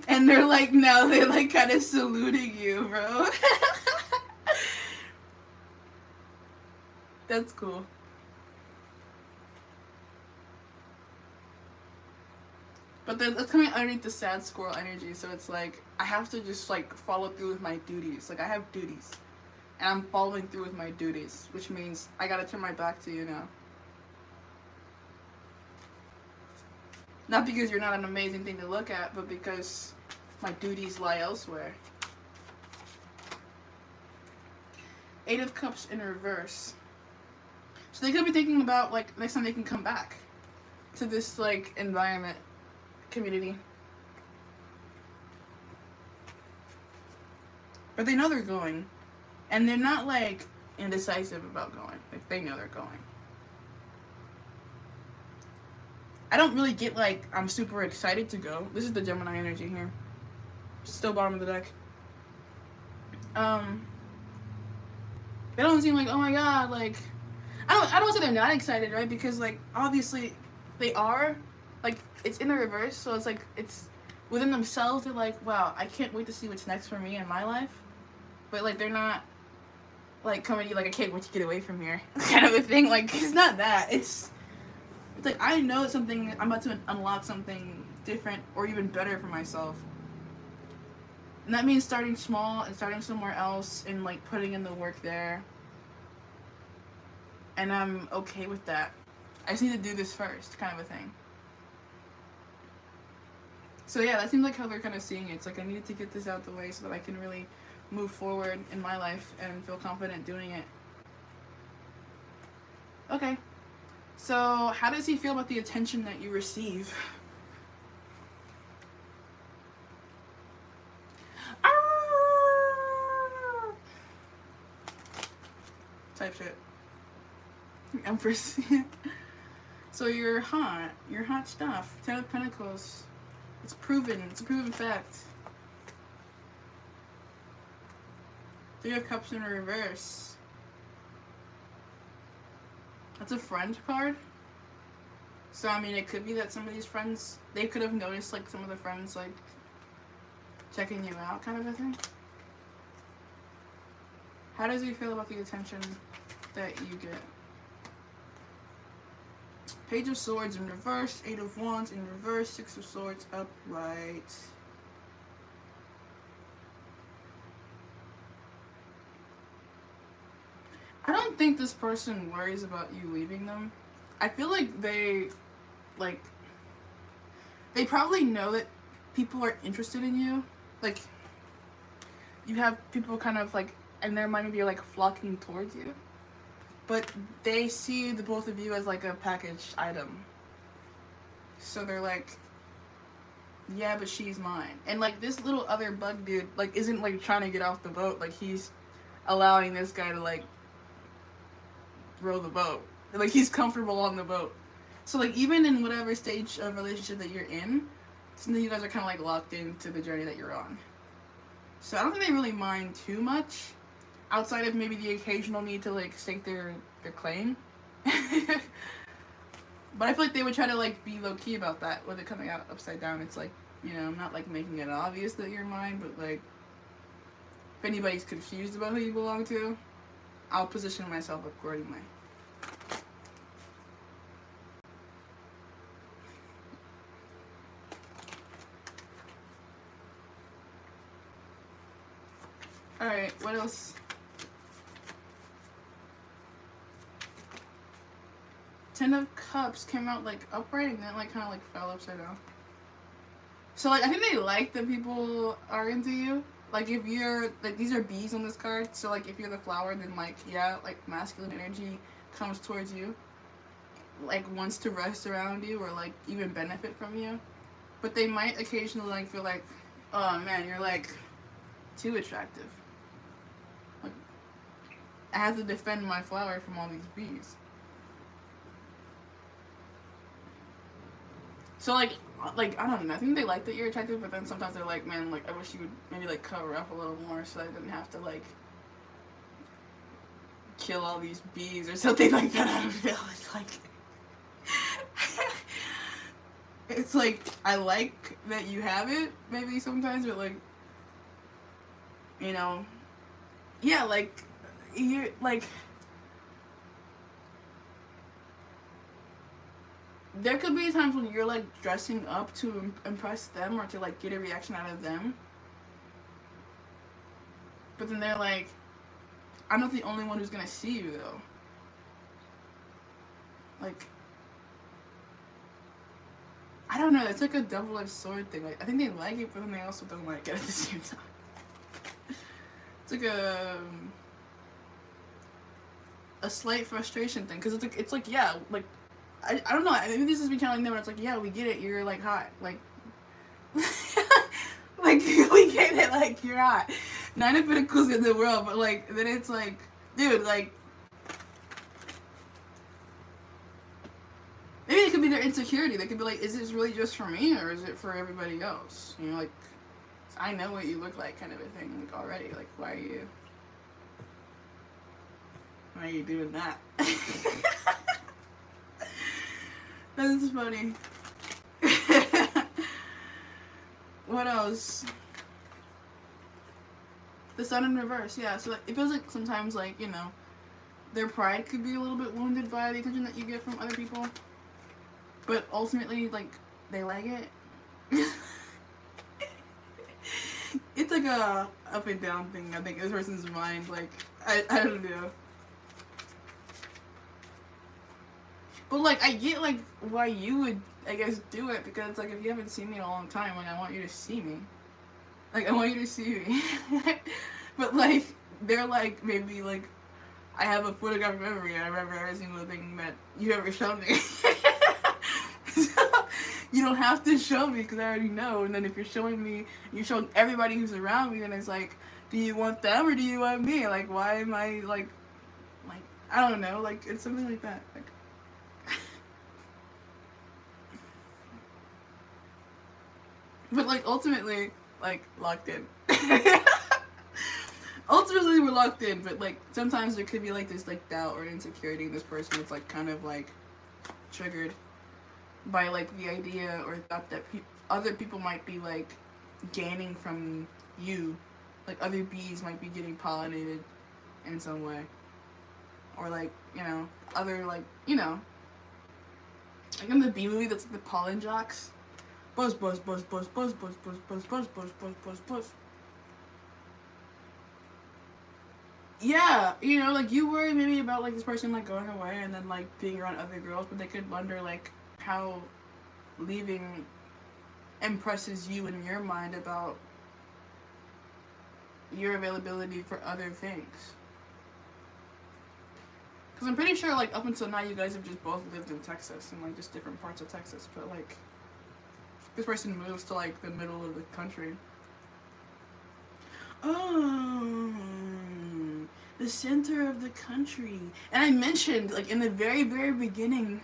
And they're like, now they're like kind of saluting you, bro. That's cool. But then that's coming underneath the sad squirrel energy, so it's like, I have to just like follow through with my duties. Like, I have duties. And I'm following through with my duties, which means I gotta turn my back to you now. Not because you're not an amazing thing to look at, but because my duties lie elsewhere. Eight of Cups in reverse. So they could be thinking about, like, next time they can come back to this, like, environment, community. But they know they're going. And they're not, like, indecisive about going. Like, they know they're going. I don't really get, like, I'm super excited to go. This is the Gemini energy here. Still bottom of the deck. They don't seem like, oh my god, like, I don't say they're not excited, right? Because, like, obviously they are. Like, it's in the reverse, so it's like, it's within themselves, they're like, wow, I can't wait to see what's next for me in my life. But, like, they're not, like, coming to you like, I can't wait to get away from here, kind of a thing. Like, it's not that. It's like, I know something, I'm about to unlock something different or even better for myself. And that means starting small and starting somewhere else and, like, putting in the work there. And I'm okay with that. I just need to do this first, kind of a thing. So yeah, that seems like how they're kind of seeing it. It's like, I needed to get this out the way so that I can really move forward in my life and feel confident doing it. Okay. So, how does he feel about the attention that you receive? Type shit. Empress. So you're hot stuff. 10 of Pentacles. It's proven. It's a proven fact. 3 of Cups in reverse. That's a friend card. So, I mean, it could be that some of these friends, they could have noticed, like, some of the friends, like, checking you out, kind of a thing. How does he feel about the attention that you get? Page of Swords in reverse, 8 of Wands in reverse, 6 of Swords upright. I don't think this person worries about you leaving them. I feel like they probably know that people are interested in you. Like, you have people kind of, like, in their mind, maybe like flocking towards you. But they see the both of you as, like, a packaged item. So they're like, yeah, but she's mine. And, like, this little other bug dude, like, isn't, like, trying to get off the boat. Like, he's allowing this guy to, like, row the boat. Like, he's comfortable on the boat. So, like, even in whatever stage of relationship that you're in, something you guys are kind of, like, locked into the journey that you're on. So I don't think they really mind too much, outside of maybe the occasional need to, like, stake their claim. But I feel like they would try to, like, be low-key about that with it coming out upside down. It's like, you know, I'm not, like, making it obvious that you're mine, but, like, if anybody's confused about who you belong to, I'll position myself accordingly. Alright, what else? 10 of Cups came out, like, upright and then, like, kind of, like, fell upside down. So, like, I think they like that people are into you. Like, if you're, like, these are bees on this card, so, like, if you're the flower, then, like, yeah, like, masculine energy comes towards you, like wants to rest around you or like even benefit from you, but they might occasionally like feel like, oh man, you're like too attractive. Like, I have to defend my flower from all these bees. So like I don't know. I think they like that you're attractive, but then sometimes they're like, man, like I wish you would maybe like cover up a little more so I didn't have to like kill all these bees or something like that. I don't know. It's like it's like I like that you have it maybe sometimes, but like, you know, yeah, like you're like. There could be times when you're like dressing up to impress them or to like get a reaction out of them. But then they're like, I'm not the only one who's gonna see you though. Like, I don't know, it's like a double-edged sword thing. Like, I think they like it, but then they also don't like it at the same time. It's like a slight frustration thing, because it's like yeah, like I don't know, maybe this is me telling them, but it's like, yeah, we get it, you're like hot, like like we get it, like you're hot. 9 of Pentacles in the world, but like then it's like, dude, like maybe it could be their insecurity. They could be like, is this really just for me or is it for everybody else? You know, like I know what you look like, kind of a thing, like already. Like why are you doing that? That's funny. What else? The Sun in reverse, yeah. So like, it feels like sometimes, like, you know, their pride could be a little bit wounded by the attention that you get from other people. But ultimately, like, they like it. It's like a up and down thing, I think, in this person's mind. Like, I don't know. But, like, I get, like, why you would, I guess, do it. Because, like, if you haven't seen me in a long time, like, I want you to see me. Like, I want you to see me. But, like, they're, like, maybe, like, I have a photographic memory and I remember every single thing that you ever showed me. So, you don't have to show me because I already know. And then if you're showing me, you're showing everybody who's around me, then it's like, do you want them or do you want me? Like, why am I, like, I don't know. Like, it's something like that. Like, but, like, ultimately, like, locked in. Ultimately, we're locked in, but, like, sometimes there could be, like, this, like, doubt or insecurity in this person that's, like, kind of, like, triggered by, like, the idea or thought that other people might be, like, gaining from you. Like, other bees might be getting pollinated in some way. Or, like, you know, other, like, you know. Like, in the bee movie, that's, like, the pollen jocks. Buzz, buzz, buzz, buzz, buzz, buzz, buzz, buzz, buzz, buzz, buzz, buzz, buzz. Yeah, you know, like, you worry maybe about, like, this person, like, going away and then, like, being around other girls, but they could wonder, like, how leaving impresses you in your mind about your availability for other things. Because I'm pretty sure, like, up until now, you guys have just both lived in Texas and, like, just different parts of Texas, but, like, this person moves to, like, the middle of the country. Oh, the center of the country. And I mentioned, like, in the very, very beginning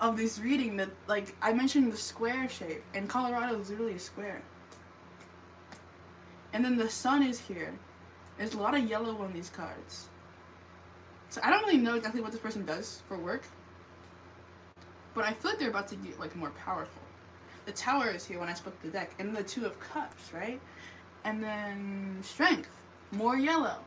of this reading that, like, I mentioned the square shape. And Colorado is literally a square. And then the sun is here. There's a lot of yellow on these cards. So I don't really know exactly what this person does for work. But I feel like they're about to get, like, more powerful. The Tower is here when I split the deck. And the Two of Cups, right? And then Strength. More yellow.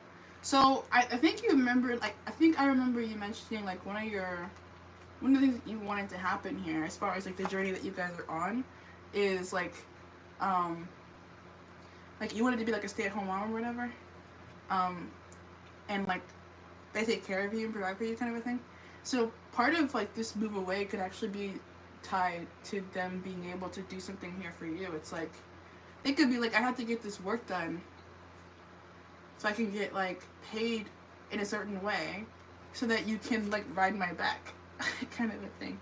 So I think you remember, like, I remember you mentioning, like, one of the things that you wanted to happen here, as far as, like, the journey that you guys are on, is, like, you wanted to be, like, a stay-at-home mom or whatever, and, like, they take care of you and provide for you, kind of a thing. So part of, like, this move away could actually be tied to them being able to do something here for you. It's, like, it could be, like, I have to get this work done so I can get, like, paid in a certain way, so that you can like ride my back, kind of a thing.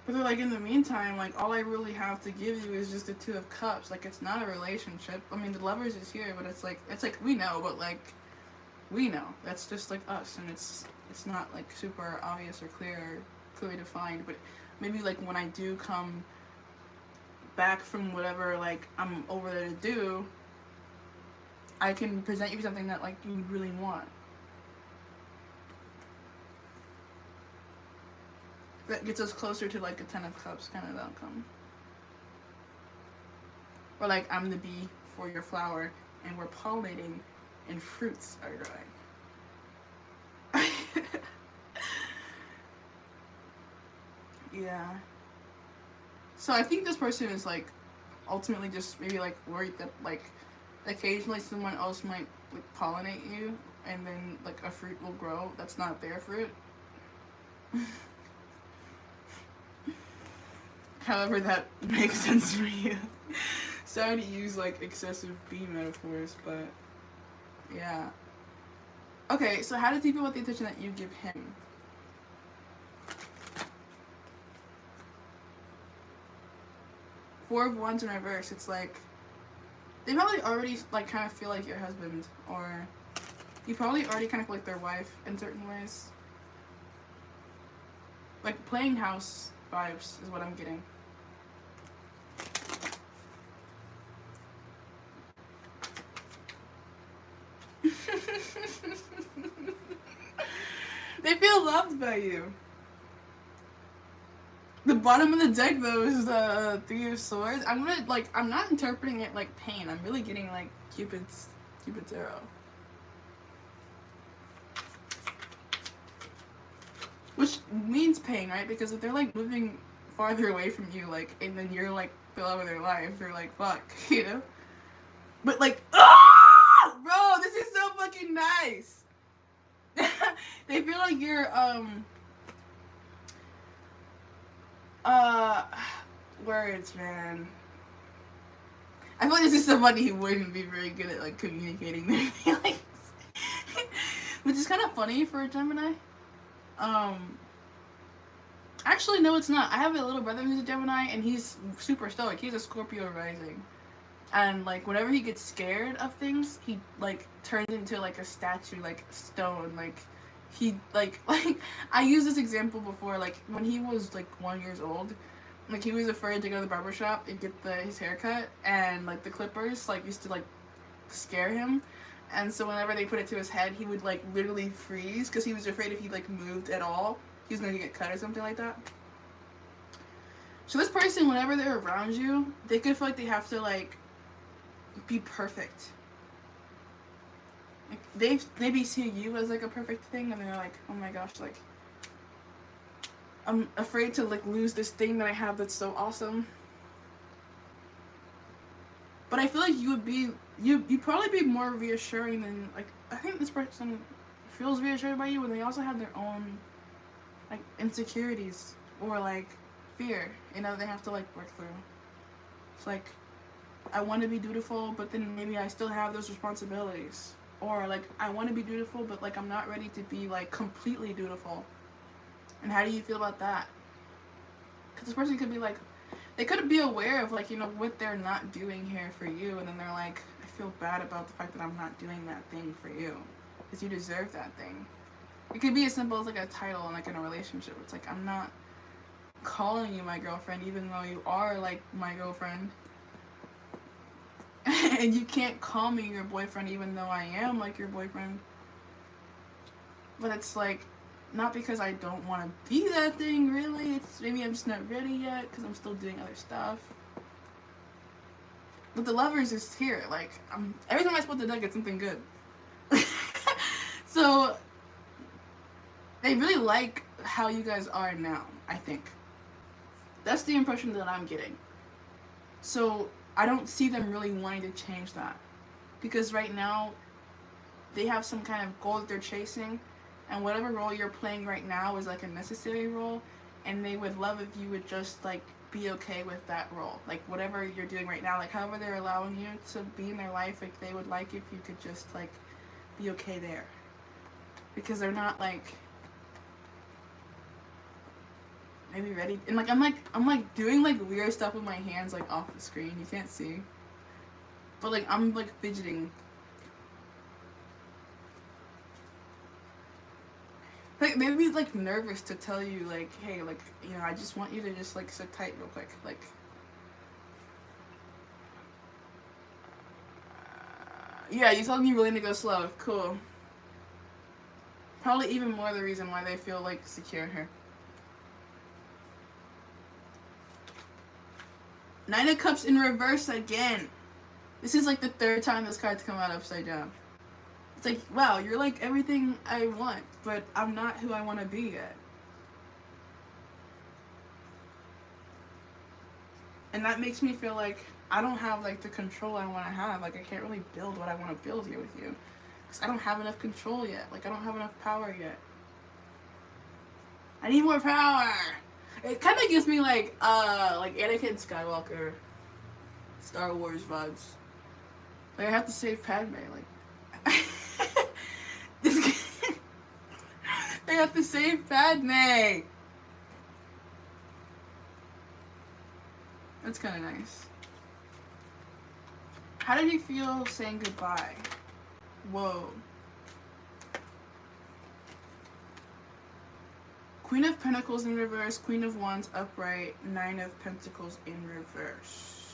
But they're like, in the meantime, like, all I really have to give you is just the Two of Cups. Like, it's not a relationship. I mean, the Lovers is here, but it's like we know, but like, we know. That's just like us, and it's not like super obvious or clearly defined. But maybe like when I do come back from whatever like I'm over there to do, I can present you something that like you really want. That gets us closer to like a Ten of Cups kind of outcome. Or like, I'm the bee for your flower and we're pollinating and fruits are growing. Yeah. So I think this person is like ultimately just maybe like worried that like occasionally someone else might like pollinate you and then like a fruit will grow that's not their fruit. However that makes sense for you. Sorry to use like excessive bee metaphors, but yeah. Okay, so how does he feel about the attention that you give him? Four of Wands in reverse, it's like they probably already like kind of feel like your husband, or you probably already kind of feel like their wife in certain ways. Like playing house vibes is what I'm getting. They feel loved by you. The bottom of the deck though is the Three of Swords. I'm not interpreting it like pain. I'm really getting like Cupid's arrow. Which means pain, right? Because if they're like moving farther away from you, like, and then you're like the love of their life, they're like, fuck, you know? But like, ah! Bro, this is so fucking nice. They feel like you're, words, man. I feel like this is somebody who wouldn't be very good at like communicating their feelings. Which is kind of funny for a Gemini. Actually, no, it's not. I have a little brother who's a Gemini, and he's super stoic. He's a Scorpio rising. And, like, whenever he gets scared of things, he, like, turns into, like, a statue, like, stone. Like, he, like, I used this example before, like, when he was, like, 1 year old, like, he was afraid to go to the barbershop and get his hair cut, and, like, the clippers, like, used to, like, scare him. And so whenever they put it to his head, he would, like, literally freeze, because he was afraid if he, like, moved at all, he was going to get cut or something like that. So this person, whenever they're around you, they could feel like they have to, like, be perfect. Like, they maybe see you as, like, a perfect thing, and they're like, oh my gosh, like, I'm afraid to, like, lose this thing that I have that's so awesome. But I feel like you would be, you'd probably be more reassuring than, like, I think this person feels reassured by you when they also have their own, like, insecurities or, like, fear, you know, they have to, like, work through. It's like, I want to be dutiful, but then maybe I still have those responsibilities. Or, like, I want to be dutiful, but, like, I'm not ready to be, like, completely dutiful. And how do you feel about that? Because this person could be, like, they could be aware of, like, you know, what they're not doing here for you, and then they're like, I feel bad about the fact that I'm not doing that thing for you. Because you deserve that thing. It could be as simple as, like, a title, like, in a relationship. It's like, I'm not calling you my girlfriend, even though you are, like, my girlfriend. And you can't call me your boyfriend, even though I am, like, your boyfriend. But it's, like, not because I don't want to be that thing, really. It's maybe I'm just not ready yet, because I'm still doing other stuff. But the Lovers is here. Like, every time I split the deck, it's something good. So, they really like how you guys are now, I think. That's the impression that I'm getting. So, I don't see them really wanting to change that. Because right now, they have some kind of goal that they're chasing. And whatever role you're playing right now is like a necessary role. And they would love if you would just like be okay with that role. Like whatever you're doing right now, like however they're allowing you to be in their life, like they would like if you could just like be okay there. Because they're not like maybe ready. And like I'm like doing like weird stuff with my hands like off the screen. You can't see. But like I'm like fidgeting. Like maybe like nervous to tell you like, hey, like, you know, I just want you to just like sit tight real quick. Like yeah, you told me you're willing to go slow. Cool. Probably even more the reason why they feel like secure here. 9 of Cups in reverse again. This is like the 3rd time this card's come out upside down. It's like, wow, you're like everything I want, but I'm not who I want to be yet. And that makes me feel like I don't have like the control I want to have. Like I can't really build what I want to build here with you. Because I don't have enough control yet. Like I don't have enough power yet. I need more power. It kind of gives me like Anakin Skywalker, Star Wars vibes. Like I have to save Padme. Like they have to save Padme. That's kind of nice. How did he feel saying goodbye? Whoa. Queen of Pentacles in reverse, Queen of Wands upright, 9 of Pentacles in reverse.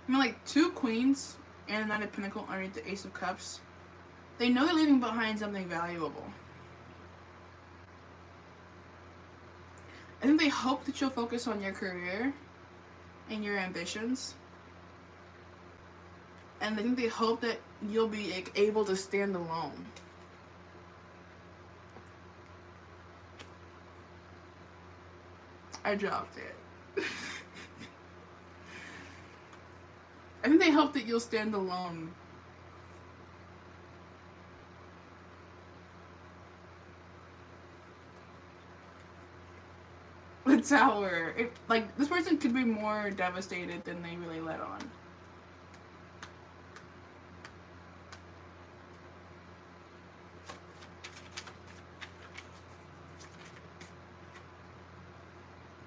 I mean, like, 2 queens and a 9 of Pentacles underneath the Ace of Cups. They know they're leaving behind something valuable. I think they hope that you'll focus on your career and your ambitions. And I think they hope that you'll be able to stand alone. I dropped it. I think they hope that you'll stand alone. The Tower. Like, this person could be more devastated than they really let on.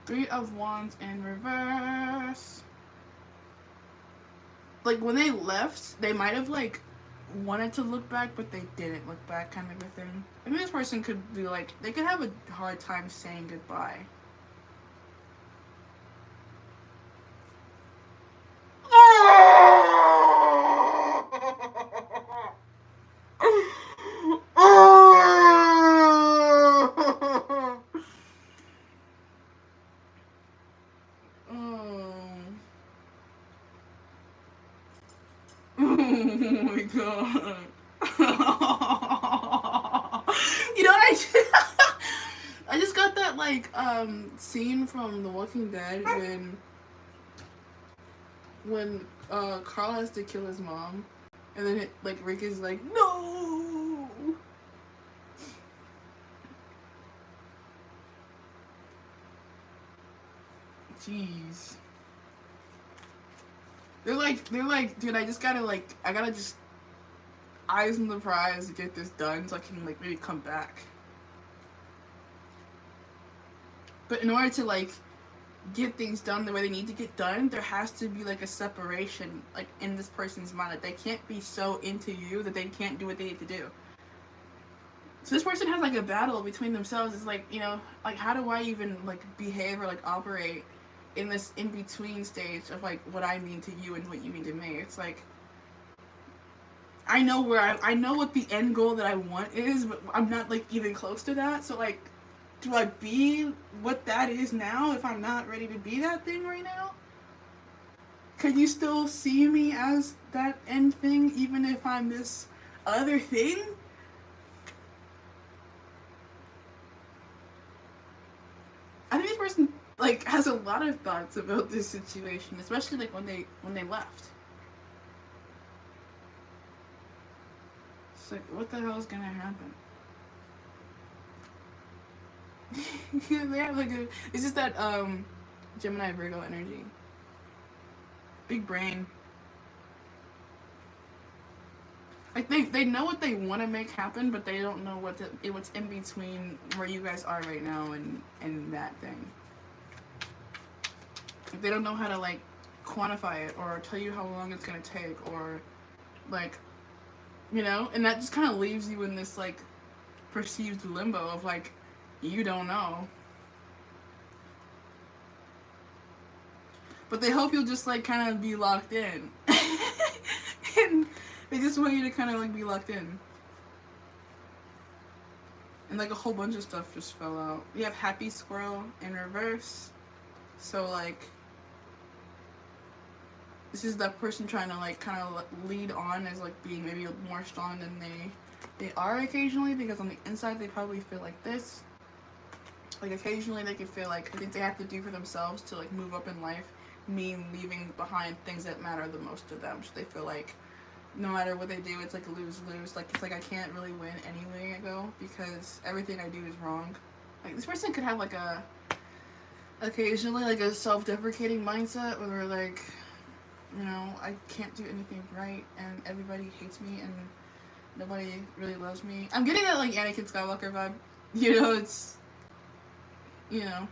Three of Wands in reverse. Like, when they left, they might have, like, wanted to look back, but they didn't look back, kind of a thing. I mean, this person could be, like, they could have a hard time saying goodbye. Oh my god. You know what I just got that like scene from The Walking Dead when Carl has to kill his mom and then like Rick is like, no. Jeez. They're like, dude, I gotta just eyes on the prize to get this done so I can like maybe come back. But in order to like get things done the way they need to get done, there has to be like a separation like in this person's mind. Like they can't be so into you that they can't do what they need to do. So this person has like a battle between themselves. It's like, you know, like how do I even like behave or like operate in this in-between stage of like what I mean to you and what you mean to me. It's like I know where I know what the end goal that I want is, but I'm not like even close to that. So like, do I be what that is now if I'm not ready to be that thing right now? Can you still see me as that end thing even if I'm this other thing? I think this person like has a lot of thoughts about this situation, especially like when they left. It's like, what the hell is gonna happen? They have like it's just that Gemini Virgo energy. Big brain. Like they know what they want to make happen, but they don't know what's in between where you guys are right now and that thing. Like, they don't know how to like quantify it or tell you how long it's gonna take or like, you know, and that just kind of leaves you in this like perceived limbo of like you don't know. But they hope you'll just like kind of be locked in. And they just want you to kind of like be locked in. And like a whole bunch of stuff just fell out. We have happy squirrel in reverse. So like this is that person trying to like kind of lead on as like being maybe more strong than they are occasionally, because on the inside they probably feel like this. Like occasionally they could feel like I think they have to do for themselves to like move up in life mean leaving behind things that matter the most to them. So they feel like no matter what they do, it's like lose-lose. Like it's like I can't really win anyway I go because everything I do is wrong. Like this person could have like a occasionally like a self-deprecating mindset where like, you know, I can't do anything right and everybody hates me and nobody really loves me. I'm getting that like Anakin Skywalker vibe. You know, it's, you know.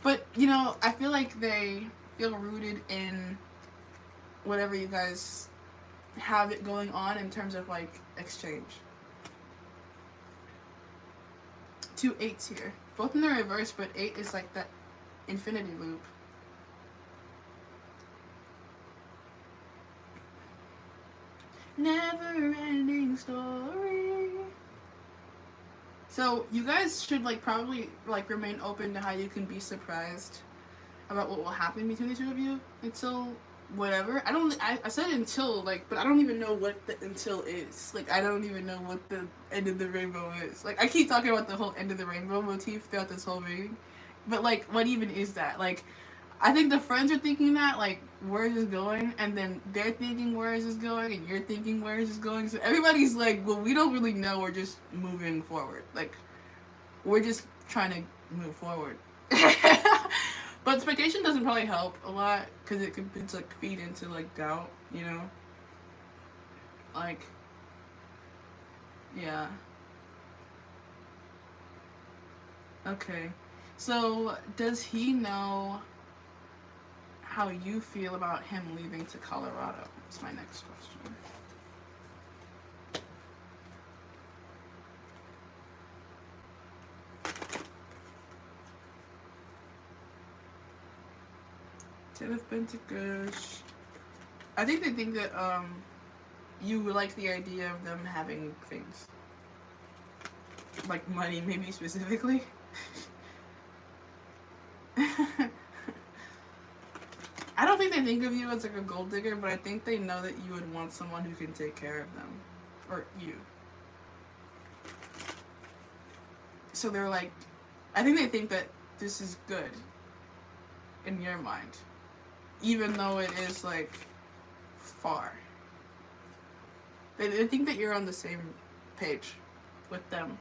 But, you know, I feel like they feel rooted in whatever you guys have it going on in terms of like exchange. 2 8s here. Both in the reverse, but 8 is like that infinity loop. Never ending story. So you guys should like probably like remain open to how you can be surprised about what will happen between the two of you until whatever. I said until like, but I don't even know what the until is. Like I don't even know what the end of the rainbow is. Like I keep talking about the whole end of the rainbow motif throughout this whole reading, but like what even is that? Like I think the friends are thinking that, like, where is this going? And then they're thinking, where is this going? And you're thinking, where is this going? So everybody's like, well, we don't really know. We're just moving forward. Like, we're just trying to move forward. But expectation doesn't probably help a lot because it could like feed into, like, doubt, you know? Like, yeah. Okay. So, does he know how you feel about him leaving to Colorado? That's my next question. Ten of Pentacles. I think they think that you like the idea of them having things. Like money, maybe specifically. I don't think they think of you as like a gold digger, but I think they know that you would want someone who can take care of them. Or you. So they're like, I think they think that this is good in your mind. Even though it is like far. They think that you're on the same page with them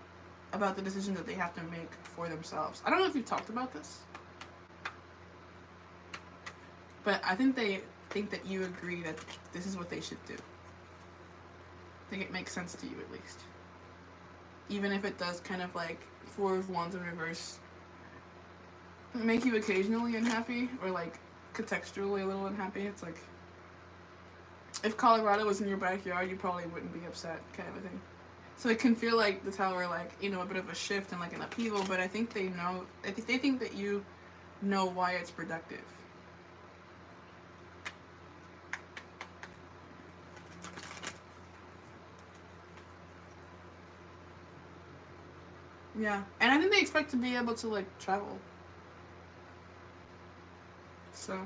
about the decision that they have to make for themselves. I don't know if you've talked about this. But I think they think that you agree that this is what they should do. I think it makes sense to you at least. Even if it does kind of like 4 of Wands in reverse make you occasionally unhappy or like contextually a little unhappy. It's like if Colorado was in your backyard, you probably wouldn't be upset kind of a thing. So it can feel like the Tower, like, you know, a bit of a shift and like an upheaval, but I think they know, I think they think that you know why it's productive. Yeah, and I think they expect to be able to like travel. So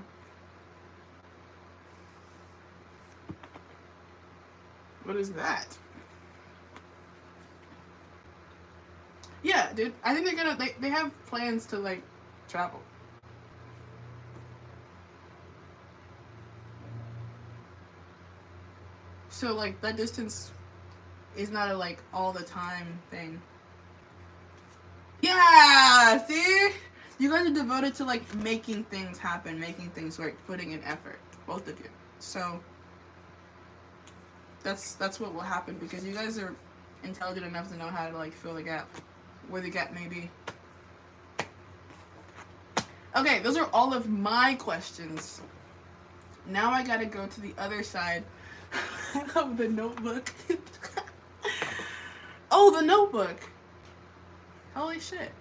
what is that? Yeah, dude. I think they're gonna they have plans to like travel. So like that distance is not a like all the time thing. Yeah, see? You guys are devoted to like making things happen, making things work, putting in effort. both of you. So that's what will happen, because you guys are intelligent enough to know how to like fill the gap, where the gap may be. Okay, those are all of my questions. Now I gotta go to the other side of the notebook. Oh, the notebook. Holy shit.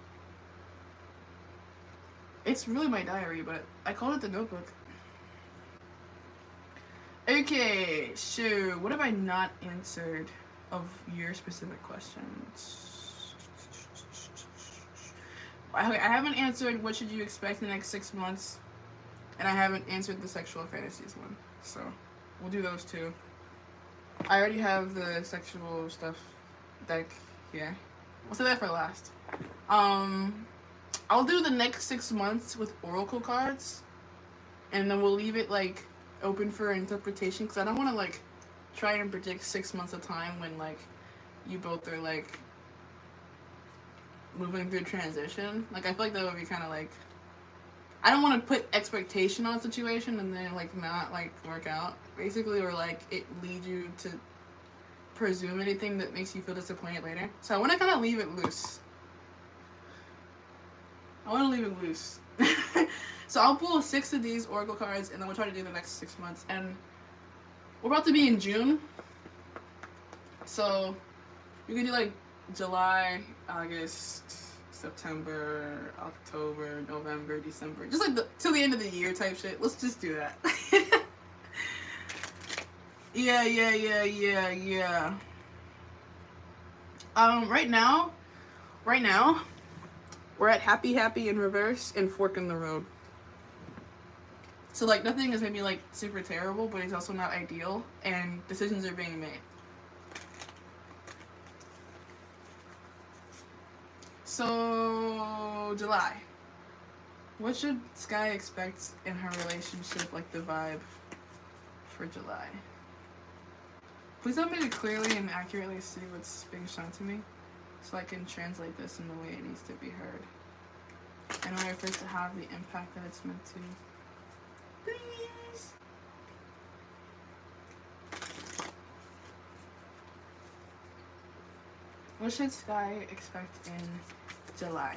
It's really my diary, but I called it the notebook. Okay, so what have I not answered of your specific questions? I haven't answered what should you expect in the next 6 months, and I haven't answered the sexual fantasies one, so we'll do those two. I already have the sexual stuff deck here. We'll say that for last. I'll do the next 6 months with oracle cards, and then we'll leave it like open for interpretation, because I don't want to like try and predict 6 months at a time when like you both are like moving through transition. Like I feel like that would be kind of like, I don't want to put expectation on a situation and then like not like work out basically, or like it leads you to presume anything that makes you feel disappointed later. So I want to kind of leave it loose. So I'll pull 6 of these oracle cards, and then we'll try to do the next 6 months. And we're about to be in June, so you can do like July, August, September, October, November, December, just like till the end of the year type shit. Let's just do that. Yeah. Right now, we're at happy in reverse and fork in the road. So like nothing is maybe like super terrible, but it's also not ideal, and decisions are being made. So July. What should Sky expect in her relationship, like the vibe for July? Please help me to clearly and accurately see what's being shown to me, so I can translate this in the way it needs to be heard, in order for it to have the impact that it's meant to. Please. What should Sky expect in July?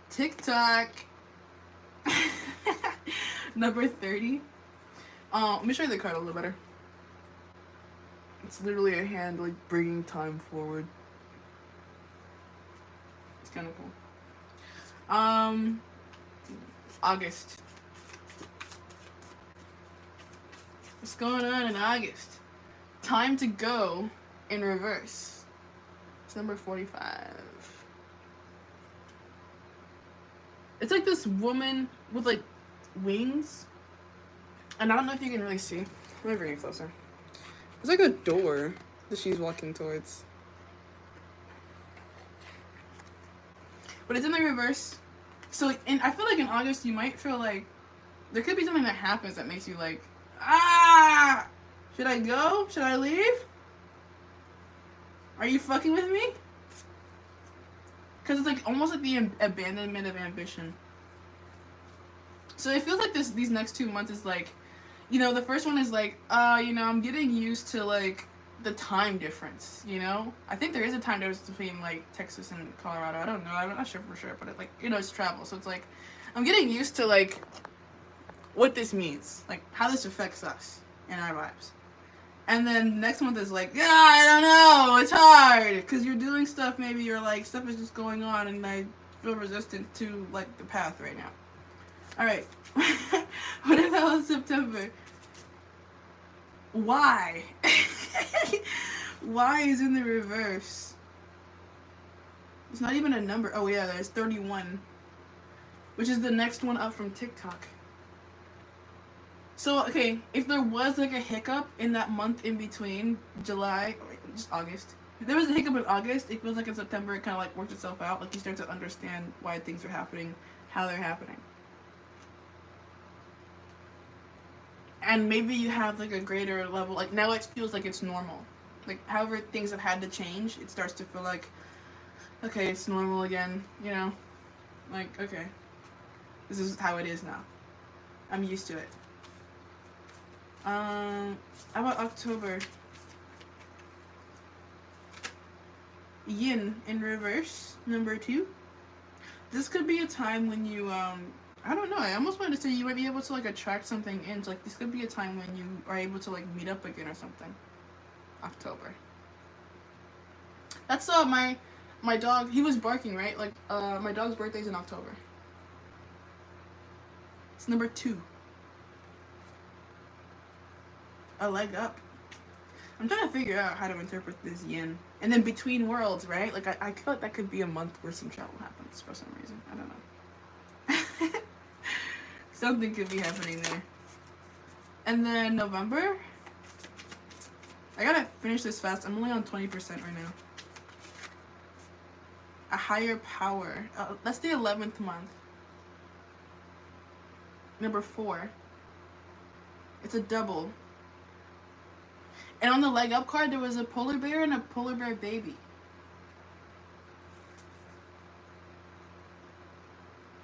TikTok. Number 30. Let me show you the card a little better. It's literally a hand like bringing time forward. It's kind of cool. August. What's going on in August? Time to go in reverse. It's number 45. It's like this woman with like wings, and I don't know if you can really see. Let me bring it closer. There's like a door that she's walking towards, but it's in the reverse. So I feel like in August you might feel like there could be something that happens that makes you like, should I go? Should I leave? Are you fucking with me? Because it's like almost like the abandonment of ambition. So it feels like these next 2 months is like, you know, the first one is like, you know, I'm getting used to like the time difference, you know? I think there is a time difference between like Texas and Colorado. I don't know. I'm not sure for sure, but it, like, you know, it's travel. So it's like, I'm getting used to like what this means, like how this affects us and our lives. And then next month is like, yeah, I don't know, it's hard, because you're doing stuff, maybe you're like, stuff is just going on, and I feel resistant to like the path right now. Alright. What the hell is September? Why? Why is in the reverse? It's not even a number. Oh yeah, there's 31, which is the next one up from TikTok. So, okay, if there was like a hiccup in that month in between July, or just August, if there was a hiccup in August, it feels like in September it kind of like worked itself out. Like you start to understand why things are happening, how they're happening. And maybe you have like a greater level, like now it feels like it's normal. Like however things have had to change, it starts to feel like, Okay, it's normal again, you know? Like, okay. This is how it is now. I'm used to it. How about October? Yin in reverse, number 2. This could be a time when you, I don't know, I almost wanted to say you might be able to, like, attract something in. So, like, this could be a time when you are able to, like, meet up again or something. October. That's, my dog, he was barking, right? Like, my dog's birthday's in October. It's number 2. A leg up. I'm trying to figure out how to interpret this yin. And then between worlds, right? Like, I feel like that could be a month where some travel happens for some reason. I don't know. Something could be happening there. And then November. I gotta finish this fast. I'm only on 20% right now. A higher power. That's the 11th month. Number 4. It's a double. And on the leg up card, there was a polar bear and a polar bear baby.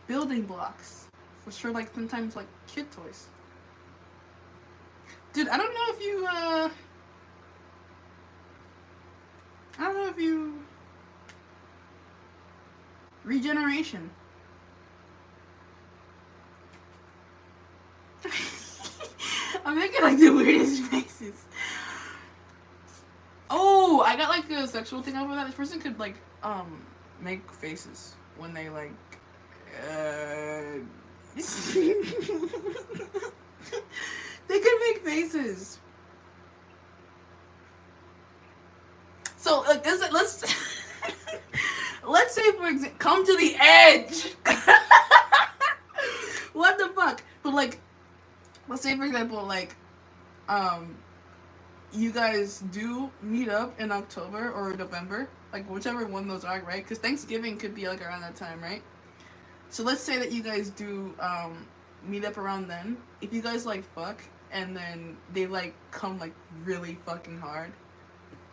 Building blocks. For sure, like, sometimes, like, kid toys. Dude, I don't know if you, regeneration. I'm making, like, the weirdest faces. Oh, I got, like, a sexual thing off of that. This person could, like, make faces when they, like, they could make faces. So, like, let's let's say, for example, come to the edge. What the fuck? But, like, let's say, for example, like, you guys do meet up in October or November, like, whichever one those are, right? Because Thanksgiving could be, like, around that time, right? So let's say that you guys do meet up around then. If you guys, like, fuck, and then they, like, come, like, really fucking hard,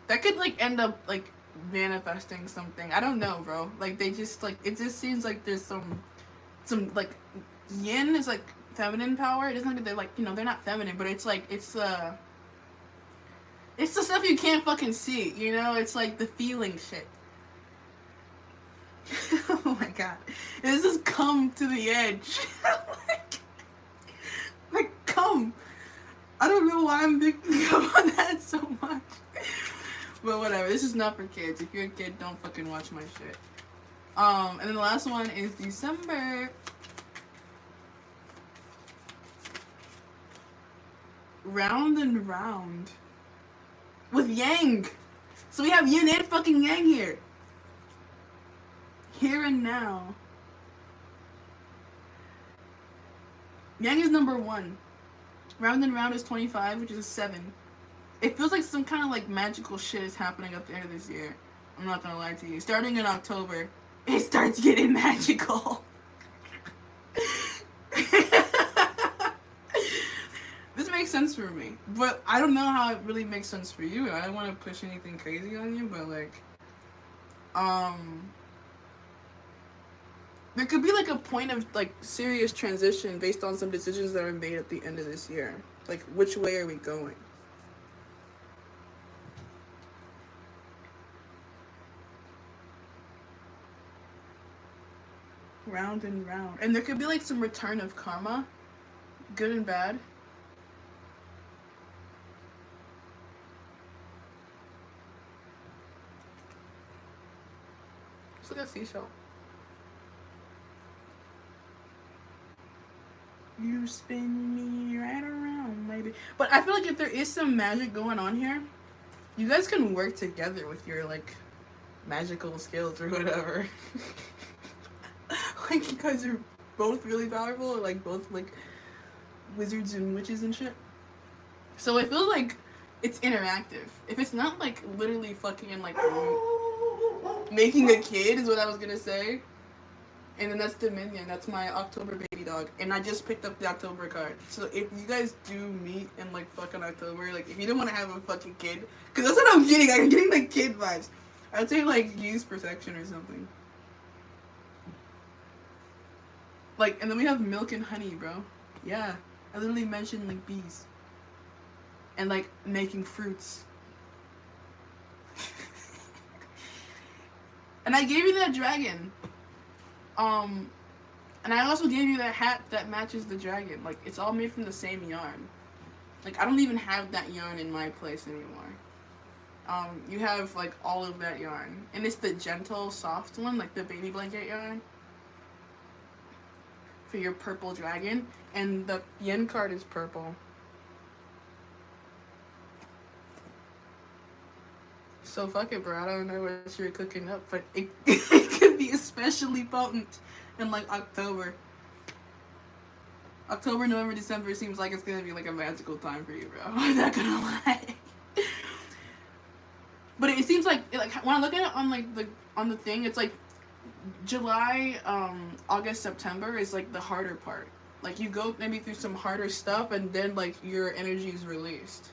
that could, like, end up, like, manifesting something. I don't know, bro. Like, they just, like, it just seems like there's some like, yin is, like, feminine power. It doesn't mean they're, like, you know, they're not feminine, but it's, like, it's the stuff you can't fucking see, you know? It's, like, the feeling shit. Oh my god. This is come to the edge. like, come. I don't know why I'm picking up on that so much. But whatever, this is not for kids. If you're a kid, don't fucking watch my shit. And then the last one is December. Round and round. With yang. So we have yin and fucking yang here. Here and now. Yang is number 1. Round and round is 25, which is a 7. It feels like some kind of, like, magical shit is happening at the end of this year. I'm not gonna lie to you. Starting in October, it starts getting magical. This makes sense for me. But I don't know how it really makes sense for you. I don't want to push anything crazy on you, but, like, there could be, like, a point of, like, serious transition based on some decisions that are made at the end of this year. Like, which way are we going? Round and round. And there could be, like, some return of karma. Good and bad. Let's look at seashell. You spin me right around, maybe. But I feel like if there is some magic going on here, you guys can work together with your, like, magical skills or whatever. Like, you guys are both really powerful, or, like, both, like, wizards and witches and shit. So it feels like it's interactive. If it's not, like, literally fucking and, like, making a kid is what I was gonna say. And then that's Dominion. That's my October baby dog. And I just picked up the October card. So if you guys do meet in, like, fucking October, like, if you don't want to have a fucking kid, because that's what I'm getting. I'm getting, like, kid vibes. I'd say like use protection or something. Like, and then we have milk and honey, bro. Yeah, I literally mentioned like bees and like making fruits. And I gave you that dragon. And I also gave you that hat that matches the dragon. Like, it's all made from the same yarn. Like, I don't even have that yarn in my place anymore. You have like all of that yarn, and it's the gentle, soft one, like the baby blanket yarn for your purple dragon. And the yen card is purple. So fuck it, bro. I don't know what you're cooking up, but it, it could be especially potent in like October. October, November, December seems like it's gonna be like a magical time for you, bro. I'm not gonna lie. But it seems like when I look at it on like the thing, it's like July, August, September is like the harder part. Like you go maybe through some harder stuff, and then like your energy is released.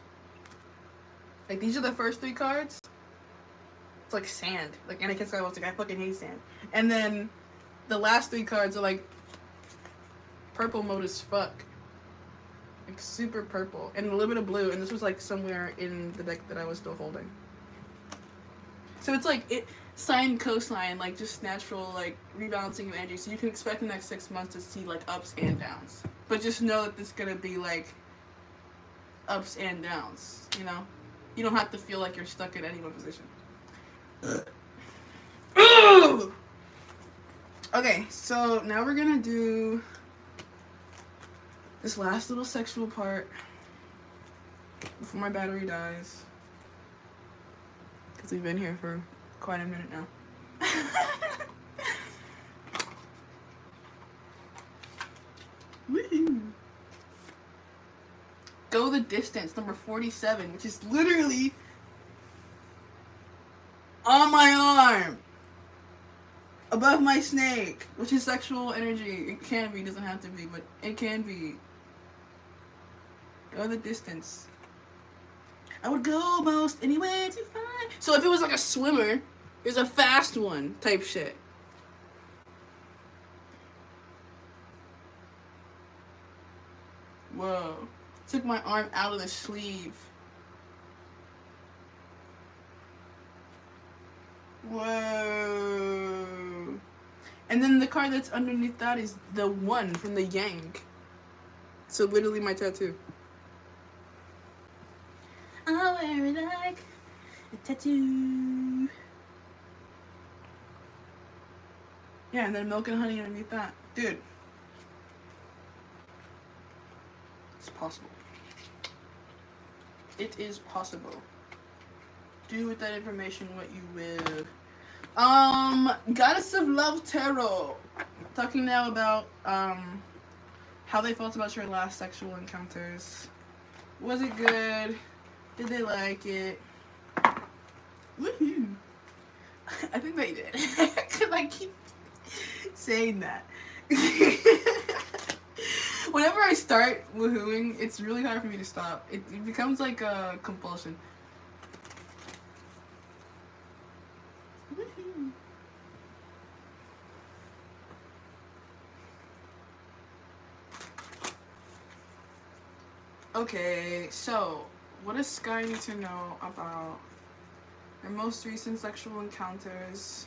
Like these are the first 3 cards. It's like sand. Like Anakin Skywalker's like, I fucking hate sand. And then the last 3 cards are like purple mode as fuck. Like super purple. And a little bit of blue. And this was like somewhere in the deck that I was still holding. So it's like sine cosine, like just natural like rebalancing of energy. So you can expect the next 6 months to see like ups and downs. But just know that it's gonna be like ups and downs, you know? You don't have to feel like you're stuck in any one position. Okay, so now we're gonna do this last little sexual part before my battery dies, because we've been here for quite a minute now. Woohoo! Go the Distance, number 47, which is literally on my arm, above my snake, which is sexual energy. It can be, doesn't have to be, but it can be. Go the distance. I would go most anywhere to find. So if it was like a swimmer, there's a fast one type shit. Whoa. Took my arm out of the sleeve. Whoa. And then the card that's underneath that is the 1 from the Yang. So literally my tattoo. I'll wear it like a tattoo. Yeah, and then milk and honey underneath that. Dude. It's possible. It is possible. Do with that information what you will. Goddess of Love Tarot. Talking now about how they felt about your last sexual encounters. Was it good? Did they like it? Woohoo! I think they did. Cause I keep saying that. Whenever I start woohooing, it's really hard for me to stop. It becomes like a compulsion. Okay, so what does Sky need to know about her most recent sexual encounters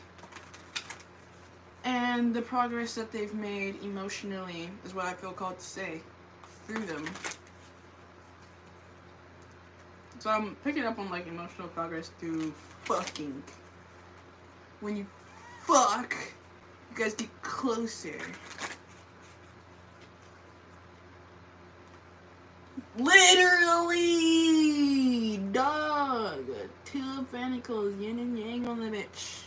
and the progress that they've made emotionally, is what I feel called to say, through them. So I'm picking up on like emotional progress through fucking. When you fuck, you guys get closer. Literally, dog. 2 of Pentacles, yin and yang on the bitch.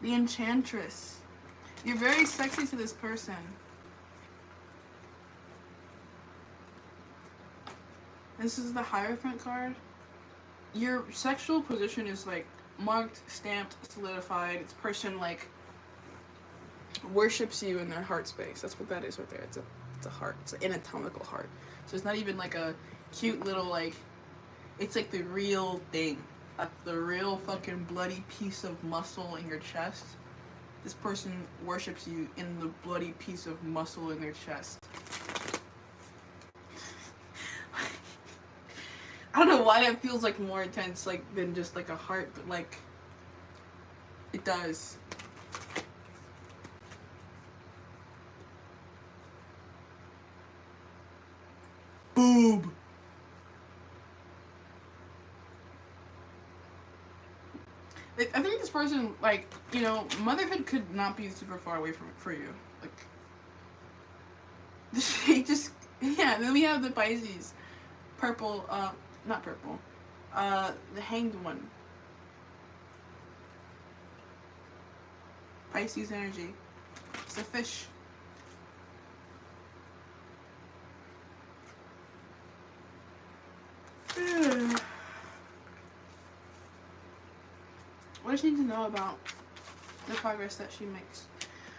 The Enchantress. You're very sexy to this person. This is the Hierophant card. Your sexual position is like marked, stamped, solidified. This person like worships you in their heart space. That's what that is right there. It's a heart. It's an anatomical heart. So it's not even like a cute little like, it's like the real thing. at the real fucking bloody piece of muscle in your chest. This person worships you in the bloody piece of muscle in their chest. I don't know why that feels like more intense like than just like a heart, but like it does. Boob. Like, I think this person, like, you know, motherhood could not be super far away from for you. Like, they just, yeah. And then we have the Pisces, purple, not purple, the Hanged One. Pisces energy. It's a fish. What does she need to know about the progress that she makes?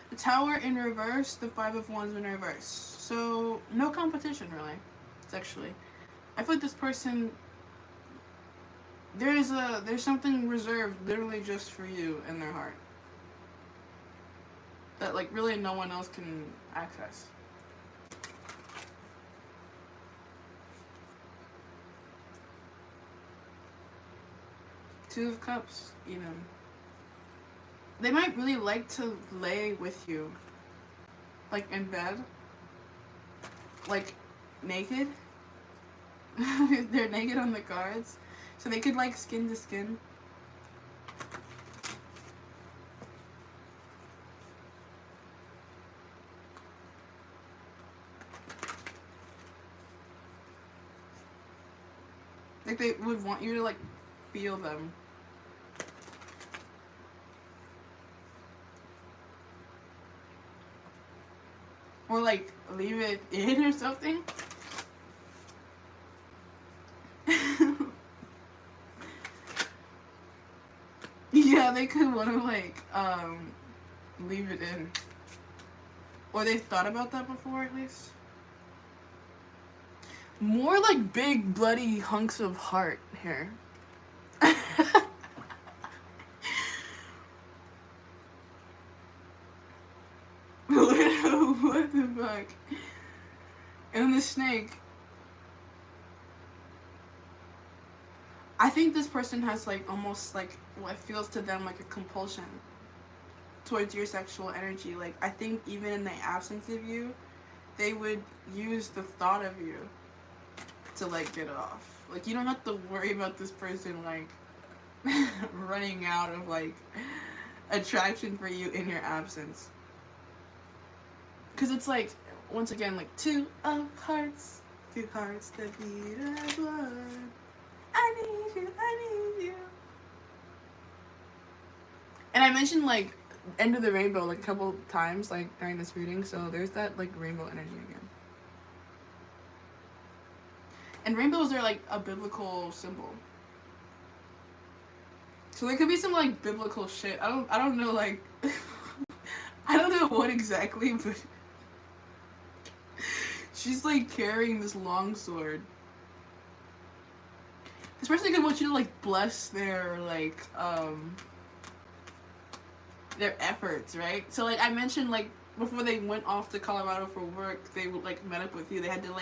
The Tower in reverse, the Five of Wands in reverse. So, no competition, really. Sexually. I feel like this person, there's something reserved literally just for you in their heart. That, like, really no one else can access. Two of Cups, even. They might really like to lay with you. Like, in bed. Like, naked. They're naked on the cards. So they could, like, skin to skin. Like, they would want you to, like, feel them. Or, like, leave it in or something. Yeah, they could want to, like, leave it in. Or they thought about that before, at least. More like big, bloody hunks of heart here. What the fuck? And the snake. I think this person has like almost like what feels to them like a compulsion towards your sexual energy. Like I think even in the absence of you, they would use the thought of you to like get off. Like you don't have to worry about this person like running out of like attraction for you in your absence. Cause it's like once again like two hearts that beat as one. I need you. And I mentioned like end of the rainbow like a couple times like during this reading, so there's that like rainbow energy again. And rainbows are like a biblical symbol. So there could be some like biblical shit. I don't know like I don't know what exactly, but she's like carrying this long sword. This person could want you to like bless their like their efforts, right? So like I mentioned like before they went off to Colorado for work, they would like met up with you. They had to